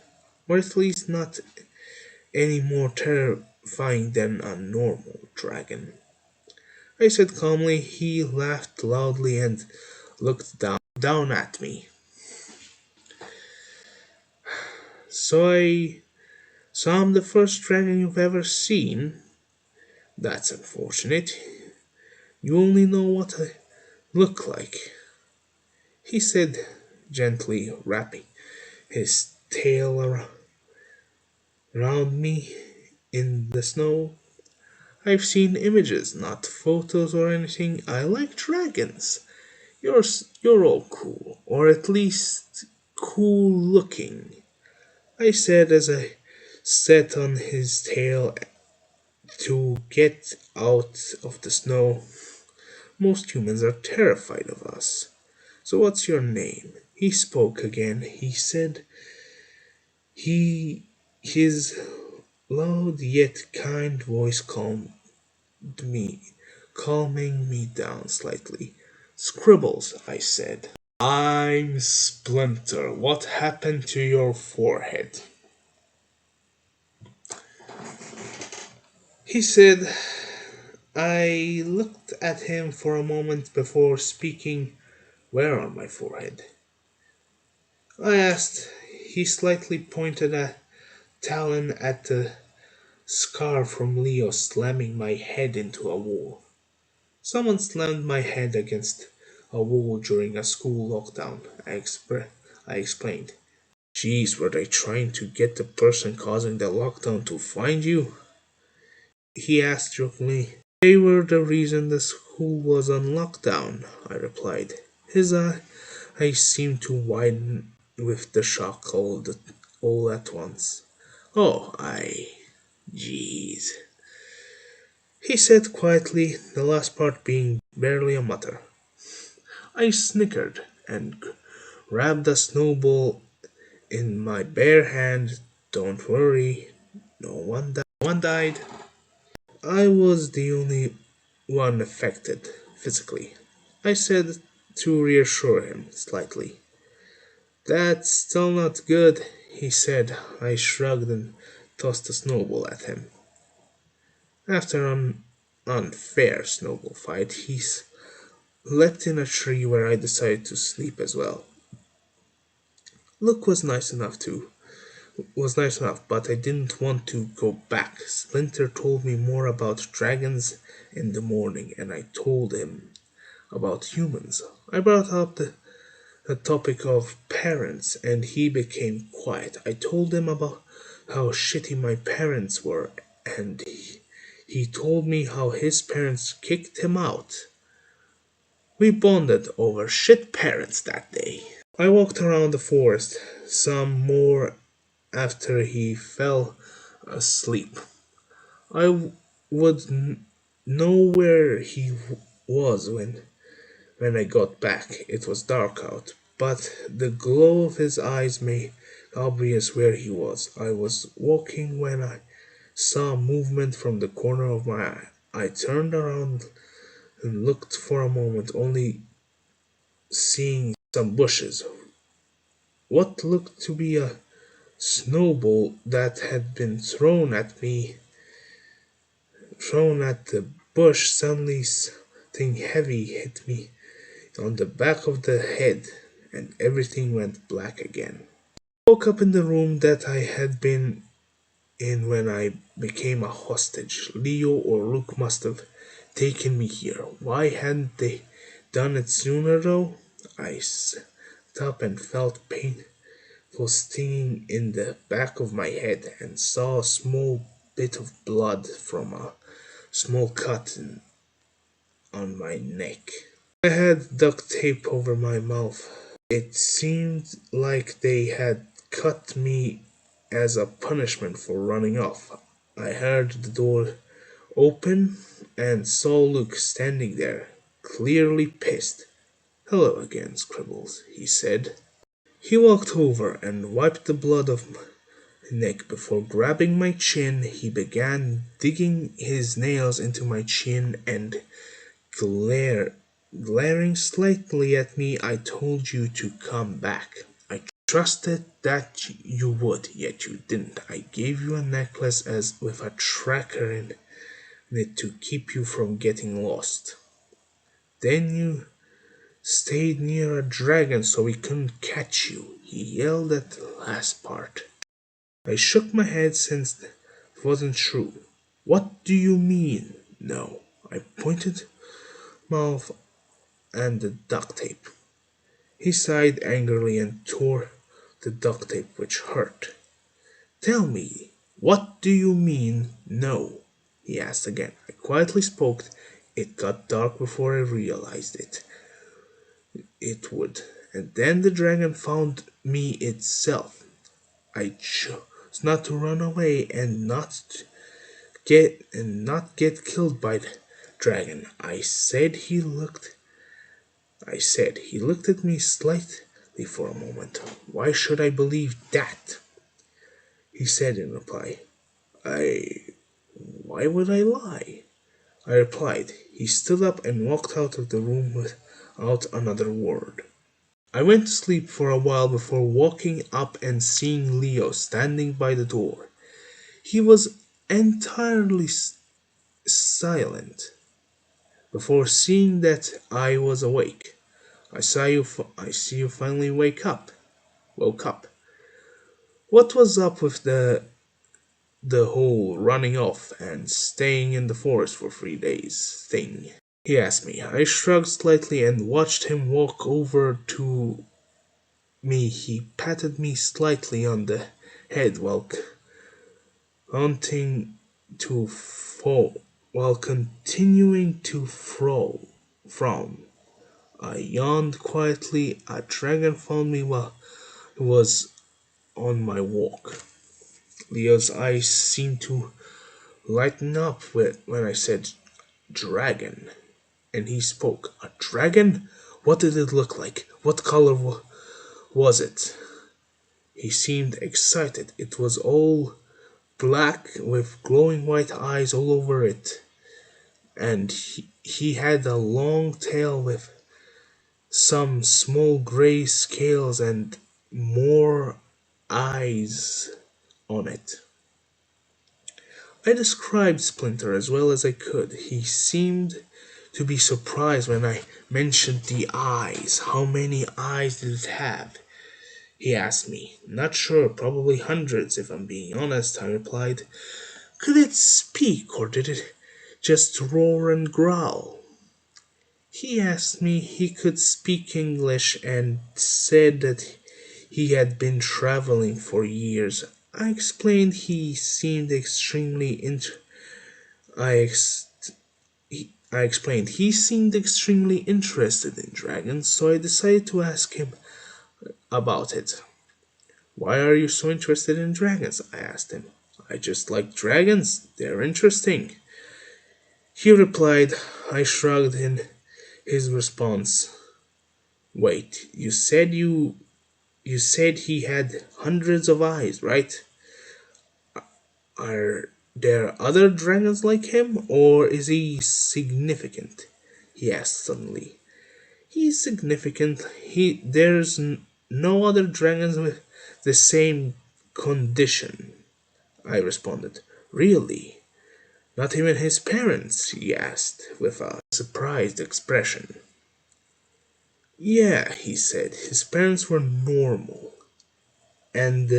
Speaker 1: or at least not any more terrifying than a normal dragon. I said calmly. He laughed loudly and looked down at me. So I'm the first dragon you've ever seen? That's unfortunate. You only know what I look like. he said, gently wrapping his tail around me in the snow. I've seen images, not photos or anything. I like dragons. You're all cool, or at least cool looking, I said as I sat on his tail to get out of the snow. Most humans are terrified of us. So what's your name? He spoke again. He said his loud yet kind voice me, calming me down slightly. Scribbles, I said. I'm Splinter. What happened to your forehead? He said. I looked at him for a moment before speaking. Where on my forehead? I asked. He slightly pointed a talon at the scar from Leo slamming my head into a wall. Someone slammed my head against a wall during a school lockdown, I explained. Geez, were they trying to get the person causing the lockdown to find you? He asked jokingly. They were the reason the school was on lockdown, I replied. His eyes seemed to widen with the shock all at once. Oh, jeez, he said quietly, the last part being barely a mutter. I snickered and grabbed a snowball in my bare hand. Don't worry, no one died. I was the only one affected physically, I said to reassure him slightly. That's still not good, he said. I shrugged and tossed a snowball at him. After an unfair snowball fight, he slept in a tree where I decided to sleep as well. Luke was nice enough, but I didn't want to go back. Splinter told me more about dragons in the morning, and I told him about humans. I brought up the topic of parents, and he became quiet. I told him about how shitty my parents were, and he told me how his parents kicked him out. We bonded over shit parents that day. I walked around the forest, some more after he fell asleep. I would know where he was when I got back. It was dark out, but the glow of his eyes made obvious where he was. I was walking when I saw movement from the corner of my eye. I turned around and looked for a moment, only seeing some bushes. What looked to be a snowball that had been thrown at the bush. Suddenly something heavy hit me on the back of the head, and everything went black again. I woke up in the room that I had been in when I became a hostage. Leo or Luke must have taken me here. Why hadn't they done it sooner though? I sat up and felt painful stinging in the back of my head and saw a small bit of blood from a small cut on my neck. I had duct tape over my mouth. It seemed like they had cut me as a punishment for running off. I heard the door open and saw Luke standing there, clearly pissed. Hello again, Scribbles, he said. He walked over and wiped the blood off my neck before grabbing my chin. He began digging his nails into my chin and glaring slightly at me. I told you to come back. I trusted that you would, yet you didn't. I gave you a necklace as with a tracker in it to keep you from getting lost. Then you stayed near a dragon so we couldn't catch you. He yelled at the last part. I shook my head since it wasn't true. What do you mean? No. I pointed mouth and the duct tape. He sighed angrily and tore the duct tape, which hurt. "Tell me, what do you mean, no?" he asked again. I quietly spoke. It got dark before I realized it would. And then the dragon found me itself. I chose not to run away and not get killed by the dragon. I said he looked at me slightly for a moment. "Why should I believe that?" He said in reply. I Why would I lie?" I replied. He stood up and walked out of the room without another word. I went to sleep for a while before waking up and seeing Leo standing by the door. He was entirely silent. Before seeing that I was awake, I see you finally woke up. What was up with the whole running off and staying in the forest for 3 days thing?" he asked me. I shrugged slightly and watched him walk over to me. He patted me slightly on the head continuing to while continuing to frown. I yawned quietly. A dragon found me while I was on my walk. Leo's eyes seemed to lighten up when I said dragon, and he spoke. "A dragon? What did it look like? What color was it?" He seemed excited. "It was all black with glowing white eyes all over it, and he had a long tail with some small gray scales and more eyes on it." I described Splinter as well as I could. He seemed to be surprised when I mentioned the eyes. "How many eyes did it have?" he asked me. "Not sure, probably hundreds, if I'm being honest," I replied. "Could it speak, or did it just roar and growl?" He asked me he could speak English and said that he had been traveling for years. I explained he seemed extremely I explained he seemed extremely interested in dragons, so I decided to ask him about it. "Why are you so interested in dragons?" I asked him. "I just like dragons. They're interesting," he replied. I shrugged in his response. "Wait, you said he had hundreds of eyes, right? Are there other dragons like him, or is he significant?" he asked suddenly. "He's significant. There's no other dragons with the same condition," I responded. "Really? Not even his parents?" he asked with a surprised expression. "Yeah," he said, "his parents were normal, and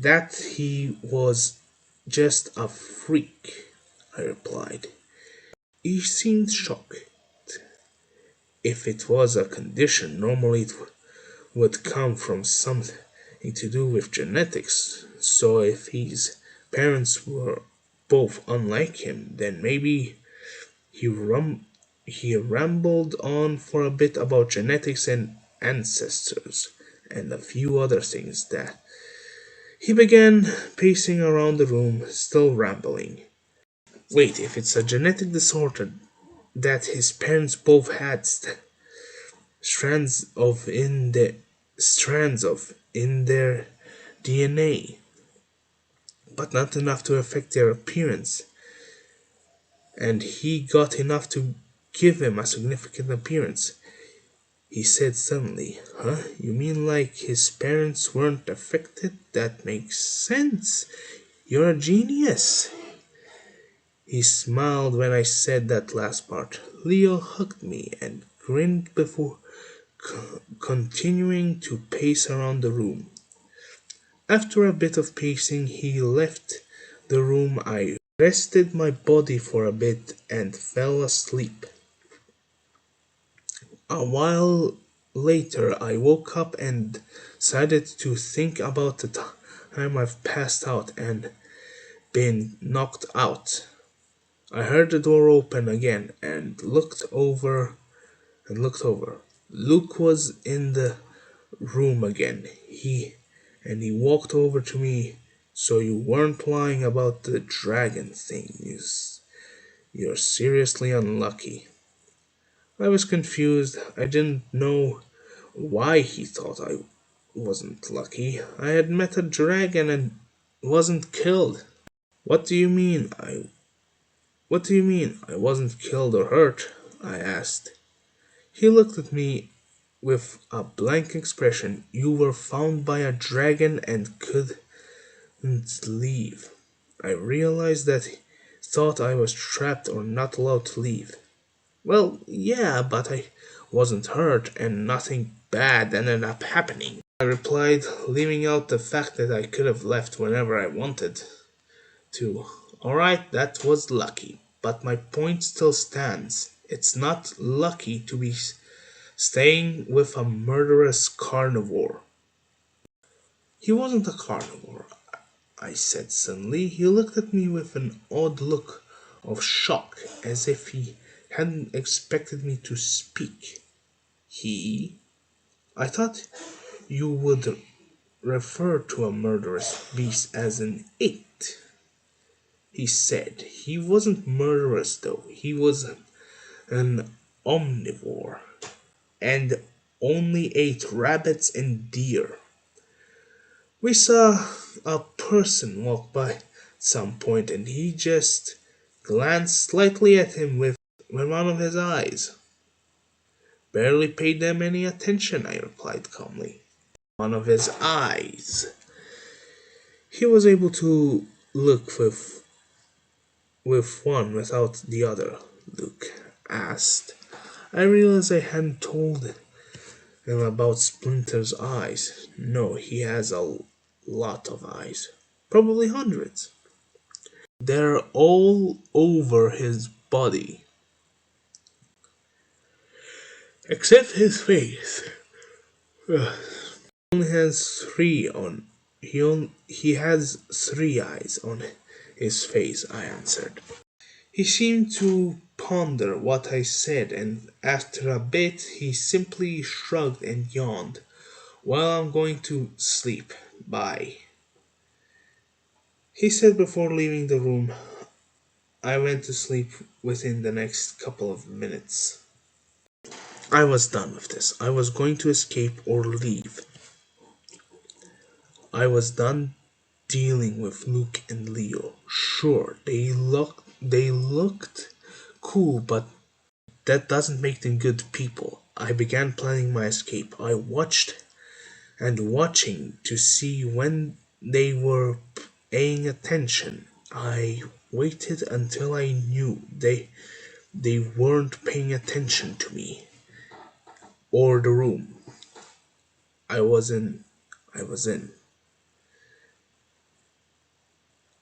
Speaker 1: that he was just a freak," I replied. He seemed shocked. If it was a condition, normally it would come from something to do with genetics. So if his parents were both unlike him, then maybe he rambled on for a bit about genetics and ancestors and a few other things. That he began pacing around the room, still rambling. "Wait, if it's a genetic disorder that his parents both had strands of in their DNA, but not enough to affect their appearance, and he got enough to give him a significant appearance," he said suddenly. "Huh? You mean like his parents weren't affected? That makes sense. You're a genius." He smiled when I said that last part. Leo hugged me and grinned before continuing to pace around the room. After a bit of pacing, he left the room. I rested my body for a bit and fell asleep. A while later, I woke up and decided to think about the time I've passed out and been knocked out. I heard the door open again and looked over. Luke was in the room again. He walked over to me. So you weren't lying about the dragon thing. You're seriously unlucky. I was confused. I didn't know why he thought I wasn't lucky. I had met a dragon and wasn't killed. What do you mean? What do you mean I wasn't killed or hurt? I asked. He looked at me with a blank expression. You were found by a dragon and couldn't leave. I realized that he thought I was trapped or not allowed to leave. Well, yeah, but I wasn't hurt and nothing bad ended up happening. I replied, leaving out the fact that I could have left whenever I wanted to. Alright, that was lucky, but my point still stands. It's not lucky to be staying with a murderous carnivore. He wasn't a carnivore, I said suddenly. He looked at me with an odd look of shock, as if he hadn't expected me to speak. He? I thought you would refer to a murderous beast as an it, he said. He wasn't murderous, though. He was an omnivore and only ate rabbits and deer. We saw a person walk by at some point, and he just glanced slightly at him with one of his eyes. Barely paid them any attention, I replied calmly. One of his eyes. He was able to look with one without the other, Luke asked. I realized I hadn't told him about Splinter's eyes. No, he has a lot of eyes. Probably hundreds. They're all over his body. Except his face. He only has three on he has three eyes on his face, I answered. He seemed to ponder what I said, and after a bit he simply shrugged and yawned. Well, I'm going to sleep. Bye, he said before leaving the room. I went to sleep within the next couple of minutes. I was done with this. I was going to escape or leave. I was done dealing with Luke and Leo. Sure, they looked cool, but that doesn't make them good people. I began planning my escape. I watched and watching to see when they were paying attention. I waited until I knew they weren't paying attention to me or the room. I was in. I was in.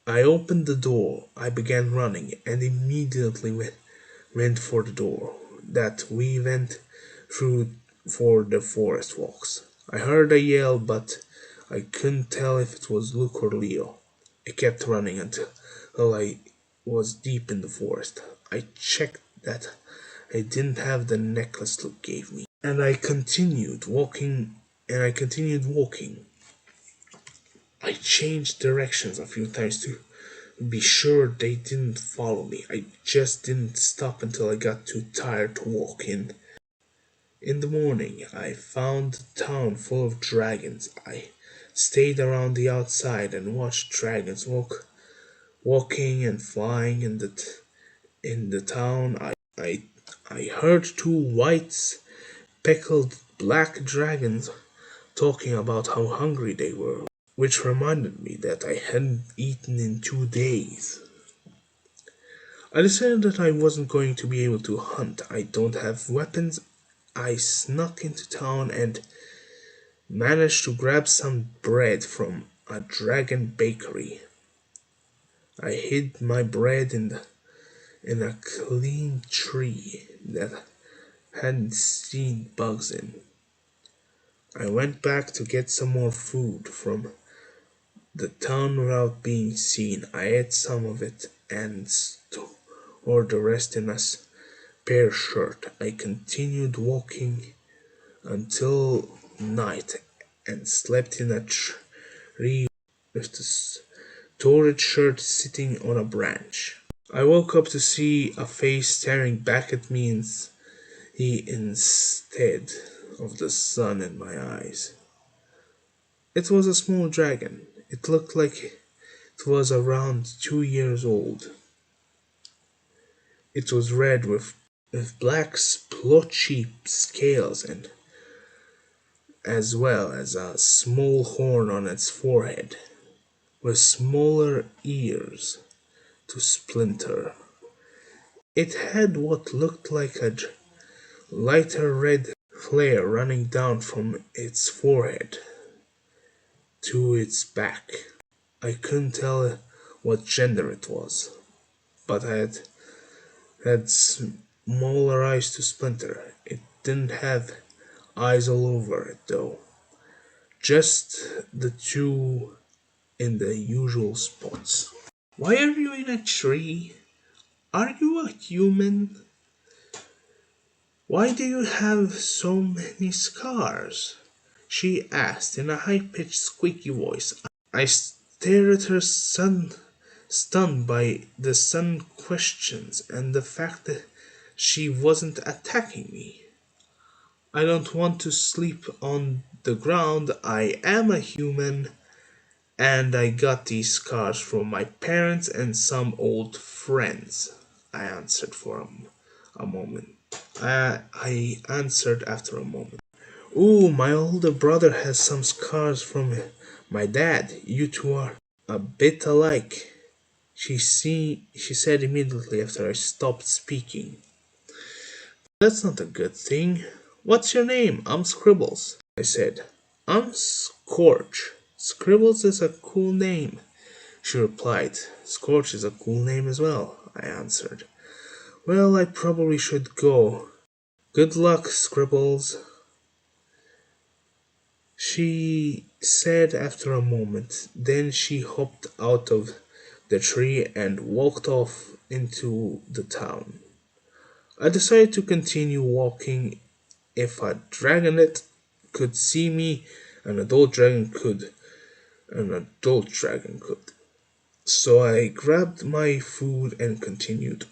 Speaker 1: I opened the door. I began running and immediately went for the door that we went through for the forest walks. I heard a yell, but I couldn't tell if it was Luke or Leo. I kept running until I was deep in the forest. I checked that I didn't have the necklace Luke gave me, and I continued walking. I changed directions a few times to be sure they didn't follow me. I just didn't stop until I got too tired to walk in. In the morning, I found the town full of dragons. I stayed around the outside and watched dragons walking and flying in the town. I heard two white speckled black dragons talking about how hungry they were, which reminded me that I hadn't eaten in 2 days. I decided that I wasn't going to be able to hunt. I don't have weapons. I snuck into town and managed to grab some bread from a dragon bakery. I hid my bread in a clean tree that hadn't seen bugs in. I went back to get some more food from the town without being seen. I ate some of it and stored the rest in a spare shirt. I continued walking until night and slept in a tree with the storage shirt sitting on a branch. I woke up to see a face staring back at me instead of the sun in my eyes. It was a small dragon. It looked like it was around 2 years old. It was red with black splotchy scales and as well as a small horn on its forehead, with smaller ears to splinter. It had what looked like a lighter red flare running down from its forehead to its back. I couldn't tell what gender it was, but it had smaller eyes to splinter. It didn't have eyes all over it though, just the two in the usual spots. Why are you in a tree? Are you a human? Why do you have so many scars? She asked in a high pitched, squeaky voice. I stared at her, stunned by the sudden questions and the fact that she wasn't attacking me. I don't want to sleep on the ground. I am a human, and I got these scars from my parents and some old friends. I answered for a moment. I answered after a moment. Ooh, my older brother has some scars from my dad. You two are a bit alike. She said immediately after I stopped speaking. That's not a good thing. What's your name? I'm Scribbles, I said. I'm Scorch. Scribbles is a cool name, she replied. Scorch is a cool name as well, I answered. Well, I probably should go. Good luck, Scribbles, she said after a moment. Then she hopped out of the tree and walked off into the town. I decided to continue walking. If a dragonet could see me, an adult dragon could. An adult dragon could. So I grabbed my food and continued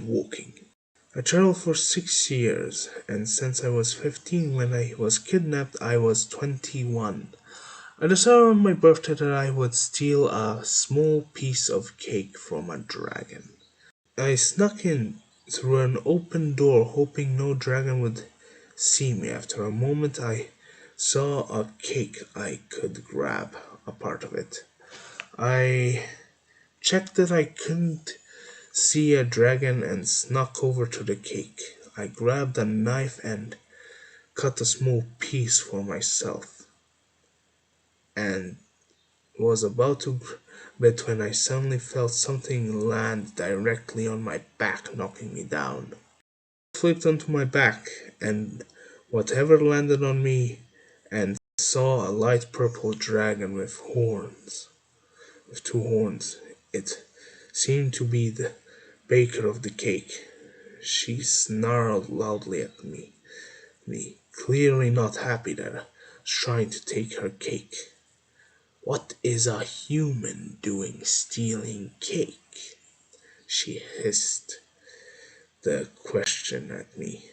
Speaker 1: walking. I traveled for 6 years, and since I was 15 when I was kidnapped, I was 21. I decided on my birthday that I would steal a small piece of cake from a dragon. I snuck in through an open door, hoping no dragon would see me. After a moment, I saw a cake. I could grab a part of it. I checked that I couldn't see a dragon and snuck over to the cake. I grabbed a knife and cut a small piece for myself and was about to grab it when I suddenly felt something land directly on my back, knocking me down. I flipped onto my back and whatever landed on me and saw a light purple dragon with two horns. It seemed to be the baker of the cake. She snarled loudly at me, clearly not happy that I was trying to take her cake. What is a human doing stealing cake? She hissed the question at me.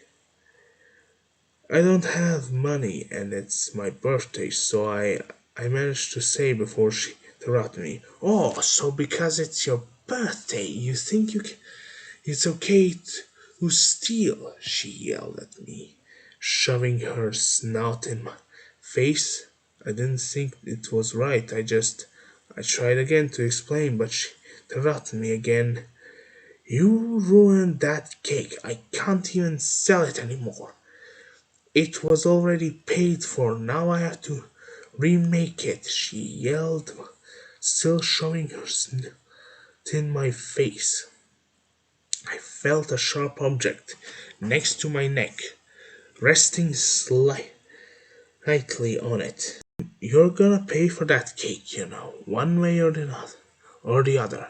Speaker 1: I don't have money and it's my birthday, so I managed to say before she interrupted me. Oh, so because it's your birthday, you think it's okay to steal? She yelled at me, shoving her snout in my face. I didn't think it was right. I tried again to explain, but she interrupted me again. You ruined that cake. I can't even sell it anymore. It was already paid for. Now I have to remake it, she yelled, still showing her snout in my face. I felt a sharp object next to my neck, resting tightly on it. You're gonna pay for that cake, one way or the other.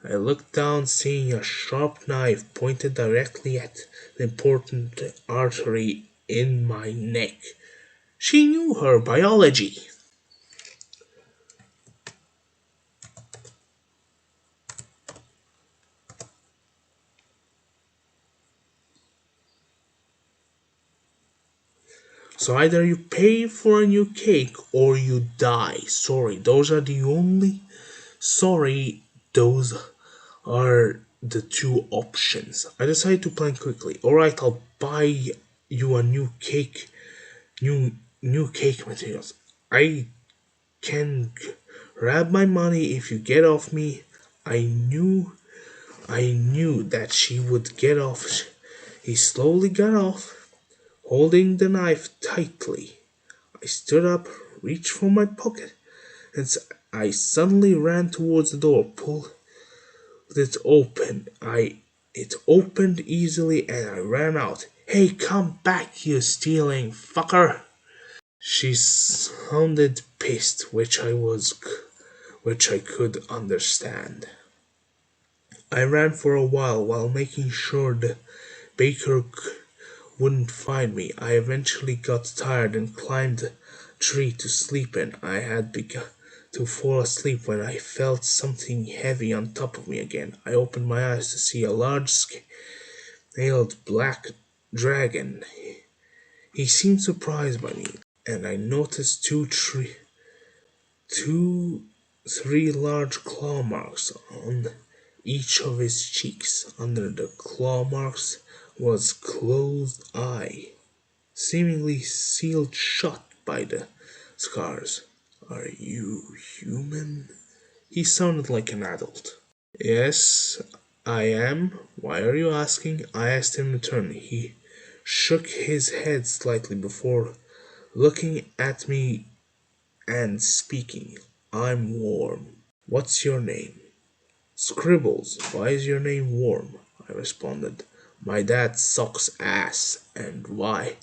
Speaker 1: I looked down, seeing a sharp knife pointed directly at the important artery in my neck. She knew her biology. So either you pay for a new cake or you die. Sorry, those are the two options. I decided to plan quickly. Alright, I'll buy you a new new cake materials. I can grab my money if you get off me. I knew that she would get off. He slowly got off, holding the knife tightly. I stood up, reached for my pocket, and I suddenly ran towards the door, pulled it open. It opened easily and I ran out. Hey, come back, you stealing fucker! She sounded pissed, which I could understand. I ran for a while making sure the baker wouldn't find me. I eventually got tired and climbed a tree to sleep in. I had begun to fall asleep when I felt something heavy on top of me again. I opened my eyes to see a large scaled black dragon. He seemed surprised by me, and I noticed three large claw marks on each of his cheeks. Under the claw marks was closed eye, seemingly sealed shut by the scars. Are you human? He sounded like an adult. Yes, I am. Why are you asking? I asked him in turn. He shook his head slightly before looking at me and speaking. I'm Warm. What's your name? Scribbles. Why is your name Warm? I responded. My dad sucks ass. And why?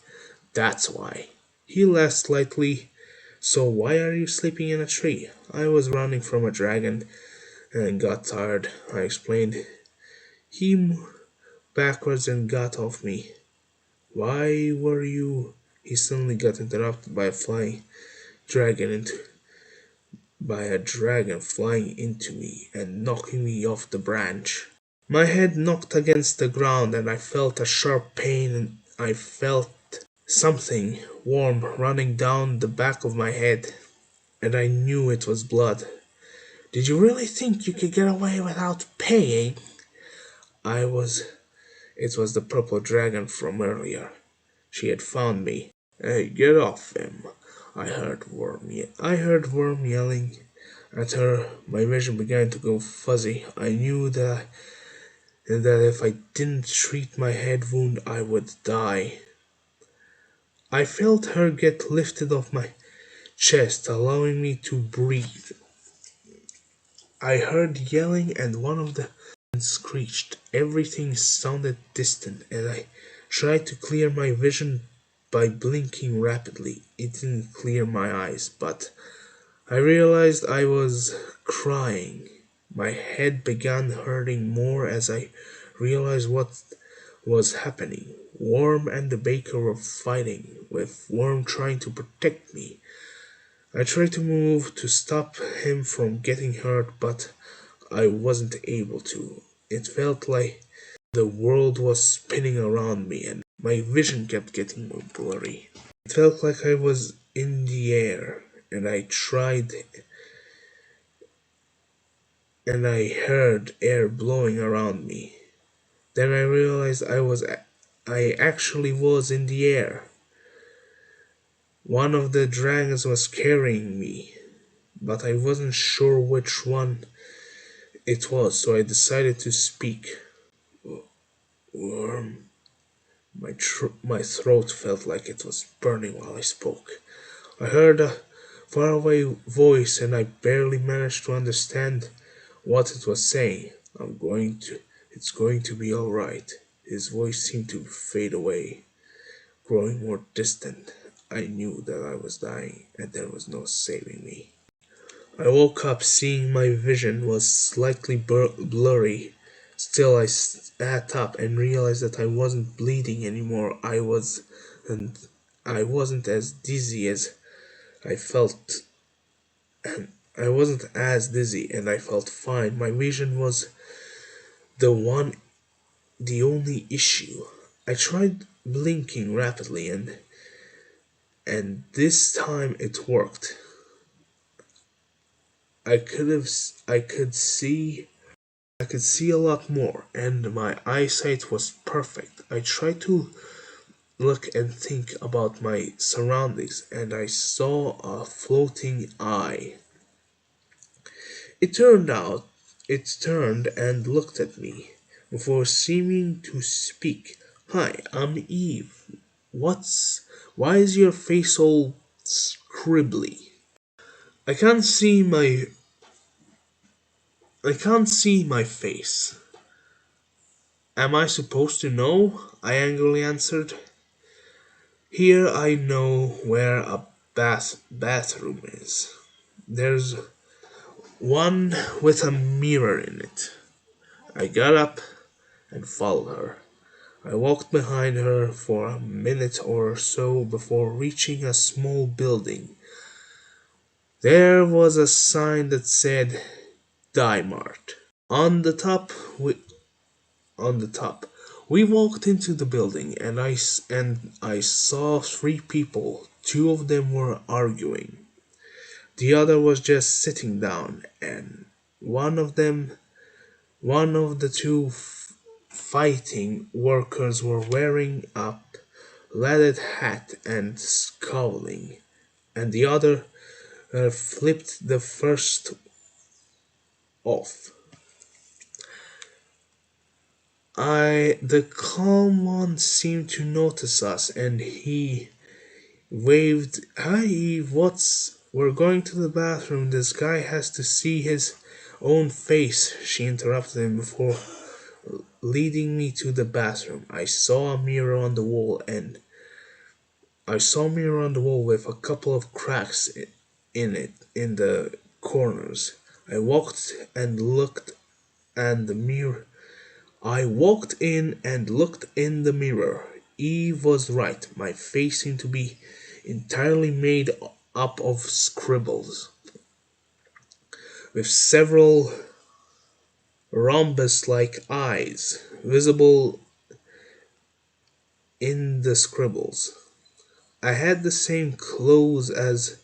Speaker 1: That's why. He laughed slightly. So why are you sleeping in a tree? I was running from a dragon and got tired, I explained. He moved backwards and got off me. Why were you? He suddenly got interrupted dragon into by a dragon flying into me and knocking me off the branch. My head knocked against the ground and I felt a sharp pain and I felt something warm running down the back of my head and I knew it was blood. Did you really think you could get away without paying? I was It was the purple dragon from earlier. She had found me. Hey, get off him. I heard Worm yelling at her. My vision began to go fuzzy. I knew that if I didn't treat my head wound, I would die. I felt her get lifted off my chest, allowing me to breathe. I heard yelling and one of the screeched. Everything sounded distant, and I tried to clear my vision by blinking rapidly. It didn't clear my eyes, but I realized I was crying. My head began hurting more as I realized what was happening. Worm and the baker were fighting, with Worm trying to protect me. I tried to move to stop him from getting hurt, but I wasn't able to. It felt like the world was spinning around me and my vision kept getting more blurry. It felt like I was in the air and I heard air blowing around me. Then I realized I actually was in the air. One of the dragons was carrying me, but I wasn't sure which one it was, so I decided to speak. Worm. My throat felt like it was burning while I spoke. I heard a faraway voice and I barely managed to understand what it was saying. It's going to be alright. His voice seemed to fade away, growing more distant. I knew that I was dying and there was no saving me. I woke up seeing my vision was slightly blurry. Still, I sat up and realized that I wasn't bleeding anymore. And I wasn't as dizzy as I felt, and I wasn't as dizzy, and I felt fine. My vision was the one, the only issue. I tried blinking rapidly, and this time it worked. I could have, I could see a lot more, and my eyesight was perfect. I tried to look and think about my surroundings, and I saw a floating eye. It turned out, it turned and looked at me before seeming to speak. Hi, I'm Eve. Why is your face all scribbly? I can't see my I can't see my face. Am I supposed to know? I angrily answered. Here I know where a bathroom is. There's one with a mirror in it. I got up and followed her. I walked behind her for a minute or so before reaching a small building. There was a sign that said Dye Mart. On the top, on the top. We walked into the building and I saw three people. Two of them were arguing. The other was just sitting down, and one of the two fighting workers were wearing a leaded hat and scowling, and the other flipped the first off. The calm one seemed to notice us, and he waved. Hi, Eve, we're going to the bathroom. This guy has to see his own face, she interrupted him before leading me to the bathroom. I saw a mirror on the wall with a couple of cracks in it in the corners. I walked and looked and the mirror I walked in and looked in the mirror. Eve was right. My face seemed to be entirely made up of scribbles, with several rhombus-like eyes visible in the scribbles. I had the same clothes as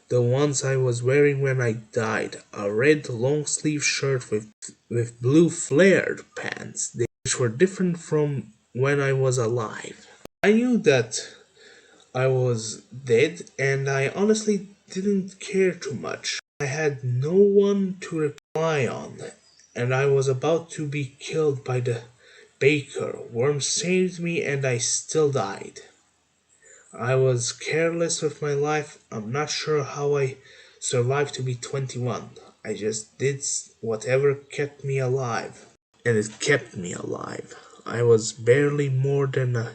Speaker 1: the ones I was wearing when I died, a red long-sleeve shirt with blue flared pants, which were different from when I was alive. I knew that I was dead, and I honestly didn't care too much. I had no one to rely on, and I was about to be killed by the baker. Worm saved me, and I still died. I was careless with my life. I'm not sure how I survived to be 21. I just did whatever kept me alive. And it kept me alive. I was barely more than a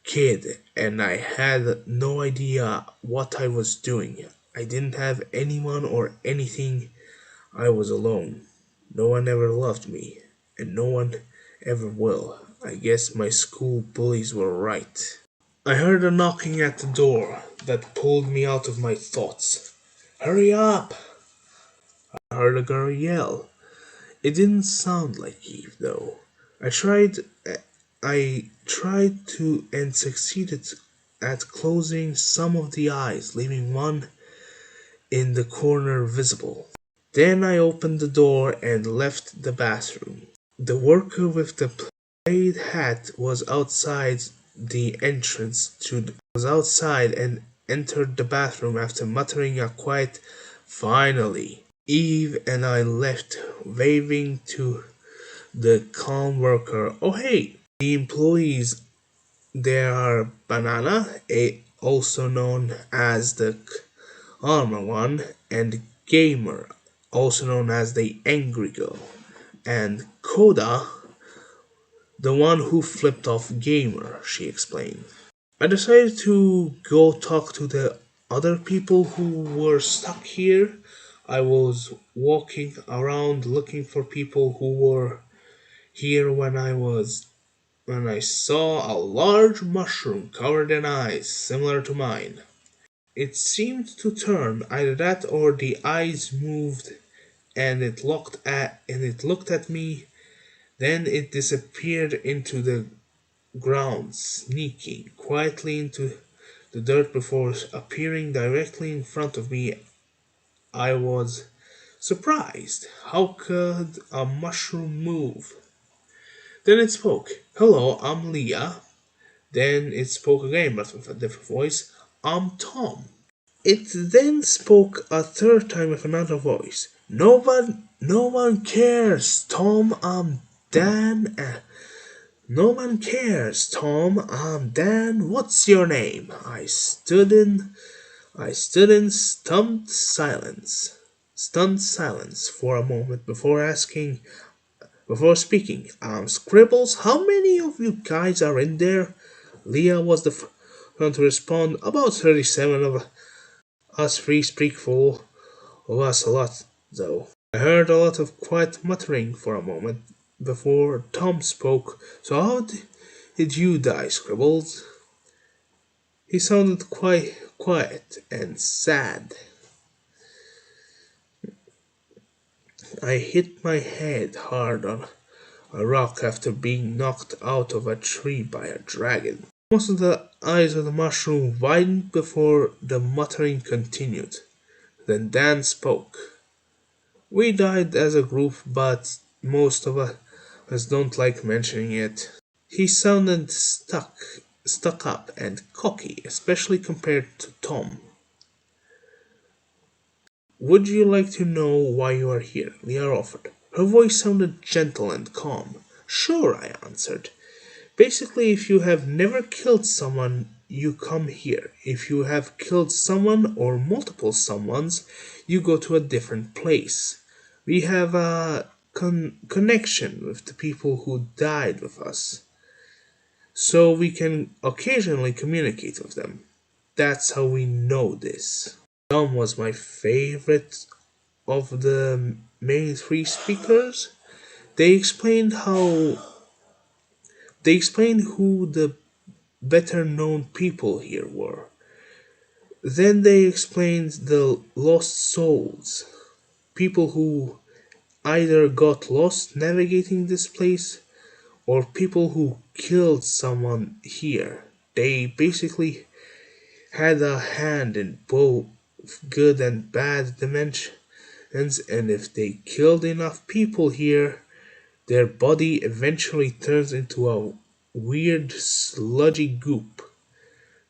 Speaker 1: kid, and I had no idea what I was doing. I didn't have anyone or anything. I was alone. No one ever loved me, and no one ever will. I guess my school bullies were right. I heard a knocking at the door that pulled me out of my thoughts. Hurry up! I heard a girl yell. It didn't sound like Eve, though. I tried to and succeeded at closing some of the eyes, leaving one in the corner visible. Then I opened the door and left the bathroom. The worker with the plaid hat was outside and entered the bathroom after muttering a quiet "finally." Eve and I left, waving to the calm worker. Oh hey, the employees there are Banana, also known as the calmer one, and Gamer, also known as the angry girl, and Coda, the one who flipped off Gamer, she explained. I decided to go talk to the other people who were stuck here. I was walking around looking for people who were here when I saw a large mushroom covered in eyes, similar to mine. It seemed to turn, either that or the eyes moved and it looked at me, then it disappeared into the ground, sneaking quietly into the dirt before appearing directly in front of me. I was surprised. How could a mushroom move? Then it spoke. Hello, I'm Leah. Then it spoke again, but with a different voice. I'm Tom. It then spoke a third time with another voice. No one cares, Tom. I'm Dan. No one cares, Tom. I'm Dan. What's your name? I stood in stunned silence for a moment before speaking. Scribbles, how many of you guys are in there? Leah was the one to respond. About 37 of us free speak full of us a lot, though. I heard a lot of quiet muttering for a moment before Tom spoke. So did you die, Scribbles? He sounded quite quiet and sad. I hit my head hard on a rock after being knocked out of a tree by a dragon. Most of the eyes of the mushroom widened before the muttering continued. Then Dan spoke. We died as a group, but most of us don't like mentioning it. He sounded stuck up and cocky, especially compared to Tom. Would you like to know why you are here? Leah offered. Her voice sounded gentle and calm. Sure, I answered. Basically, if you have never killed someone, you come here. If you have killed someone or multiple someones, you go to a different place. We have a connection with the people who died with us, so we can occasionally communicate with them. That's how we know this. Tom was my favorite of the main three speakers. They explained how they explained who the better known people here were. Then they explained the lost souls, people who either got lost navigating this place or people who killed someone here. They basically had a hand in both good and bad dimensions, and if they killed enough people here, their body eventually turns into a weird sludgy goop.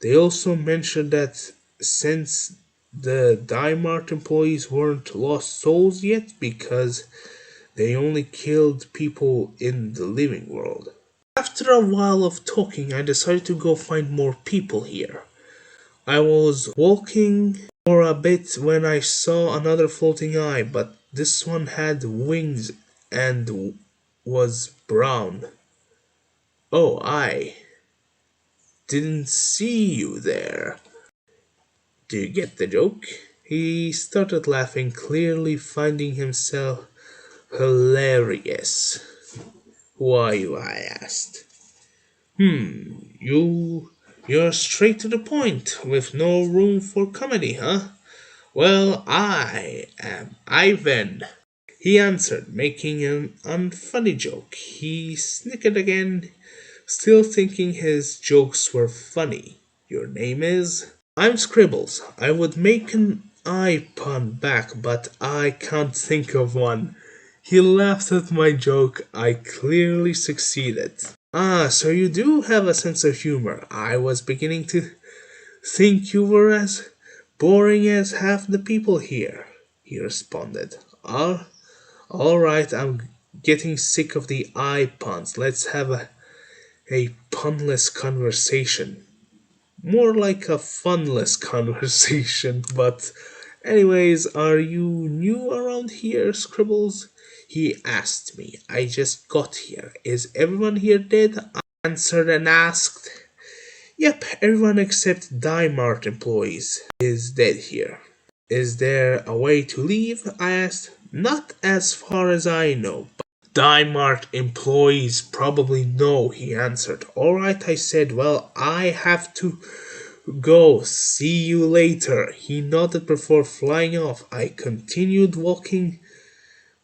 Speaker 1: They also mentioned that since the Dimart employees weren't lost souls yet because they only killed people in the living world. After a while of talking, I decided to go find more people here. I was walking for a bit when I saw another floating eye, but this one had wings and was brown. Oh, I didn't see you there. Do you get the joke? He started laughing, clearly finding himself hilarious. Who are you? I asked. You're straight to the point, with no room for comedy, huh? Well, I am Ivan, he answered, making an unfunny joke. He snickered again, still thinking his jokes were funny. Your name is? I'm Scribbles. I would make an eye pun back, but I can't think of one. He laughed at my joke. I clearly succeeded. Ah, so you do have a sense of humor. I was beginning to think you were as boring as half the people here, he responded. All right, I'm getting sick of the eye puns. Let's have a punless conversation. More like a funless conversation, but anyways, are you new around here, Scribbles? He asked me. I just got here. Is everyone here dead? I answered and asked. Yep, everyone except Dimart employees is dead here. Is there a way to leave? I asked. Not as far as I know. Dimart employees probably know, he answered. Alright, I said. Well, I have to go. See you later. He nodded before flying off. I continued walking,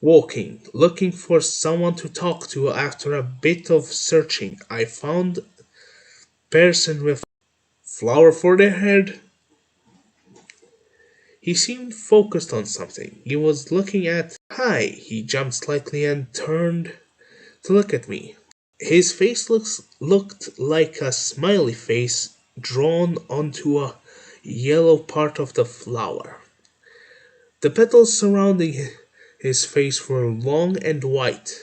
Speaker 1: looking for someone to talk to. After a bit of searching, I found a person with flower for their head. He seemed focused on something. He was looking at. Hi! He jumped slightly and turned to look at me. His face looked like a smiley face drawn onto a yellow part of the flower. The petals surrounding his face were long and white.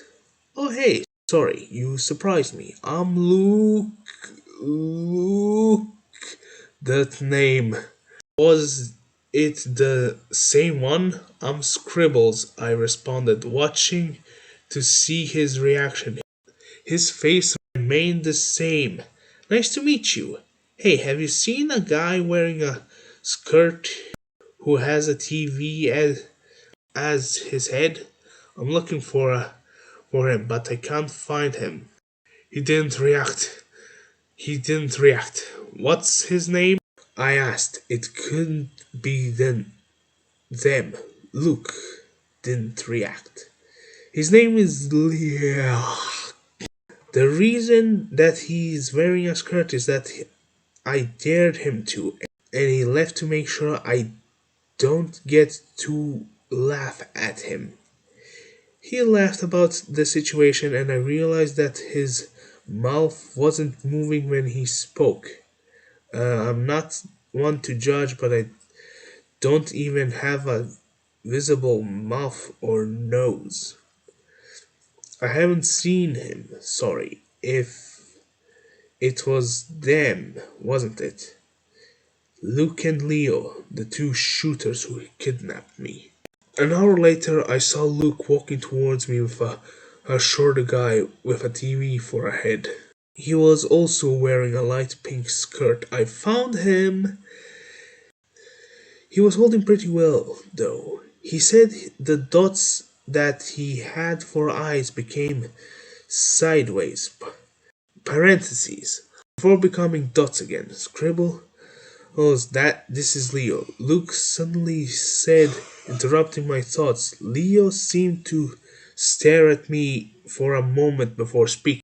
Speaker 1: Oh, hey, sorry, you surprised me. I'm Luke. Luke. That name. Was it the same one? I'm Scribbles, I responded, watching to see his reaction. His face remained the same. Nice to meet you. Hey, have you seen a guy wearing a skirt who has a TV as his head? I'm looking for him, but I can't find him. He didn't react. He didn't react. What's his name? I asked. It couldn't be them. Luke didn't react. His name is Leo. The reason that he's wearing a skirt is that I dared him to, and he left to make sure I don't get to laugh at him. He laughed about the situation, and I realized that his mouth wasn't moving when he spoke. I'm not one to judge, but I don't even have a visible mouth or nose. I haven't seen him, sorry. If it was them, wasn't it? Luke and Leo, the two shooters who kidnapped me. An hour later, I saw Luke walking towards me with a shorter guy with a TV for a head. He was also wearing a light pink skirt. I found him. He was holding pretty well, though. He said the dots that he had for eyes became sideways, parentheses, before becoming dots again. Scribble. Oh, this is Leo. Luke suddenly said, interrupting my thoughts. Leo seemed to stare at me for a moment before speaking.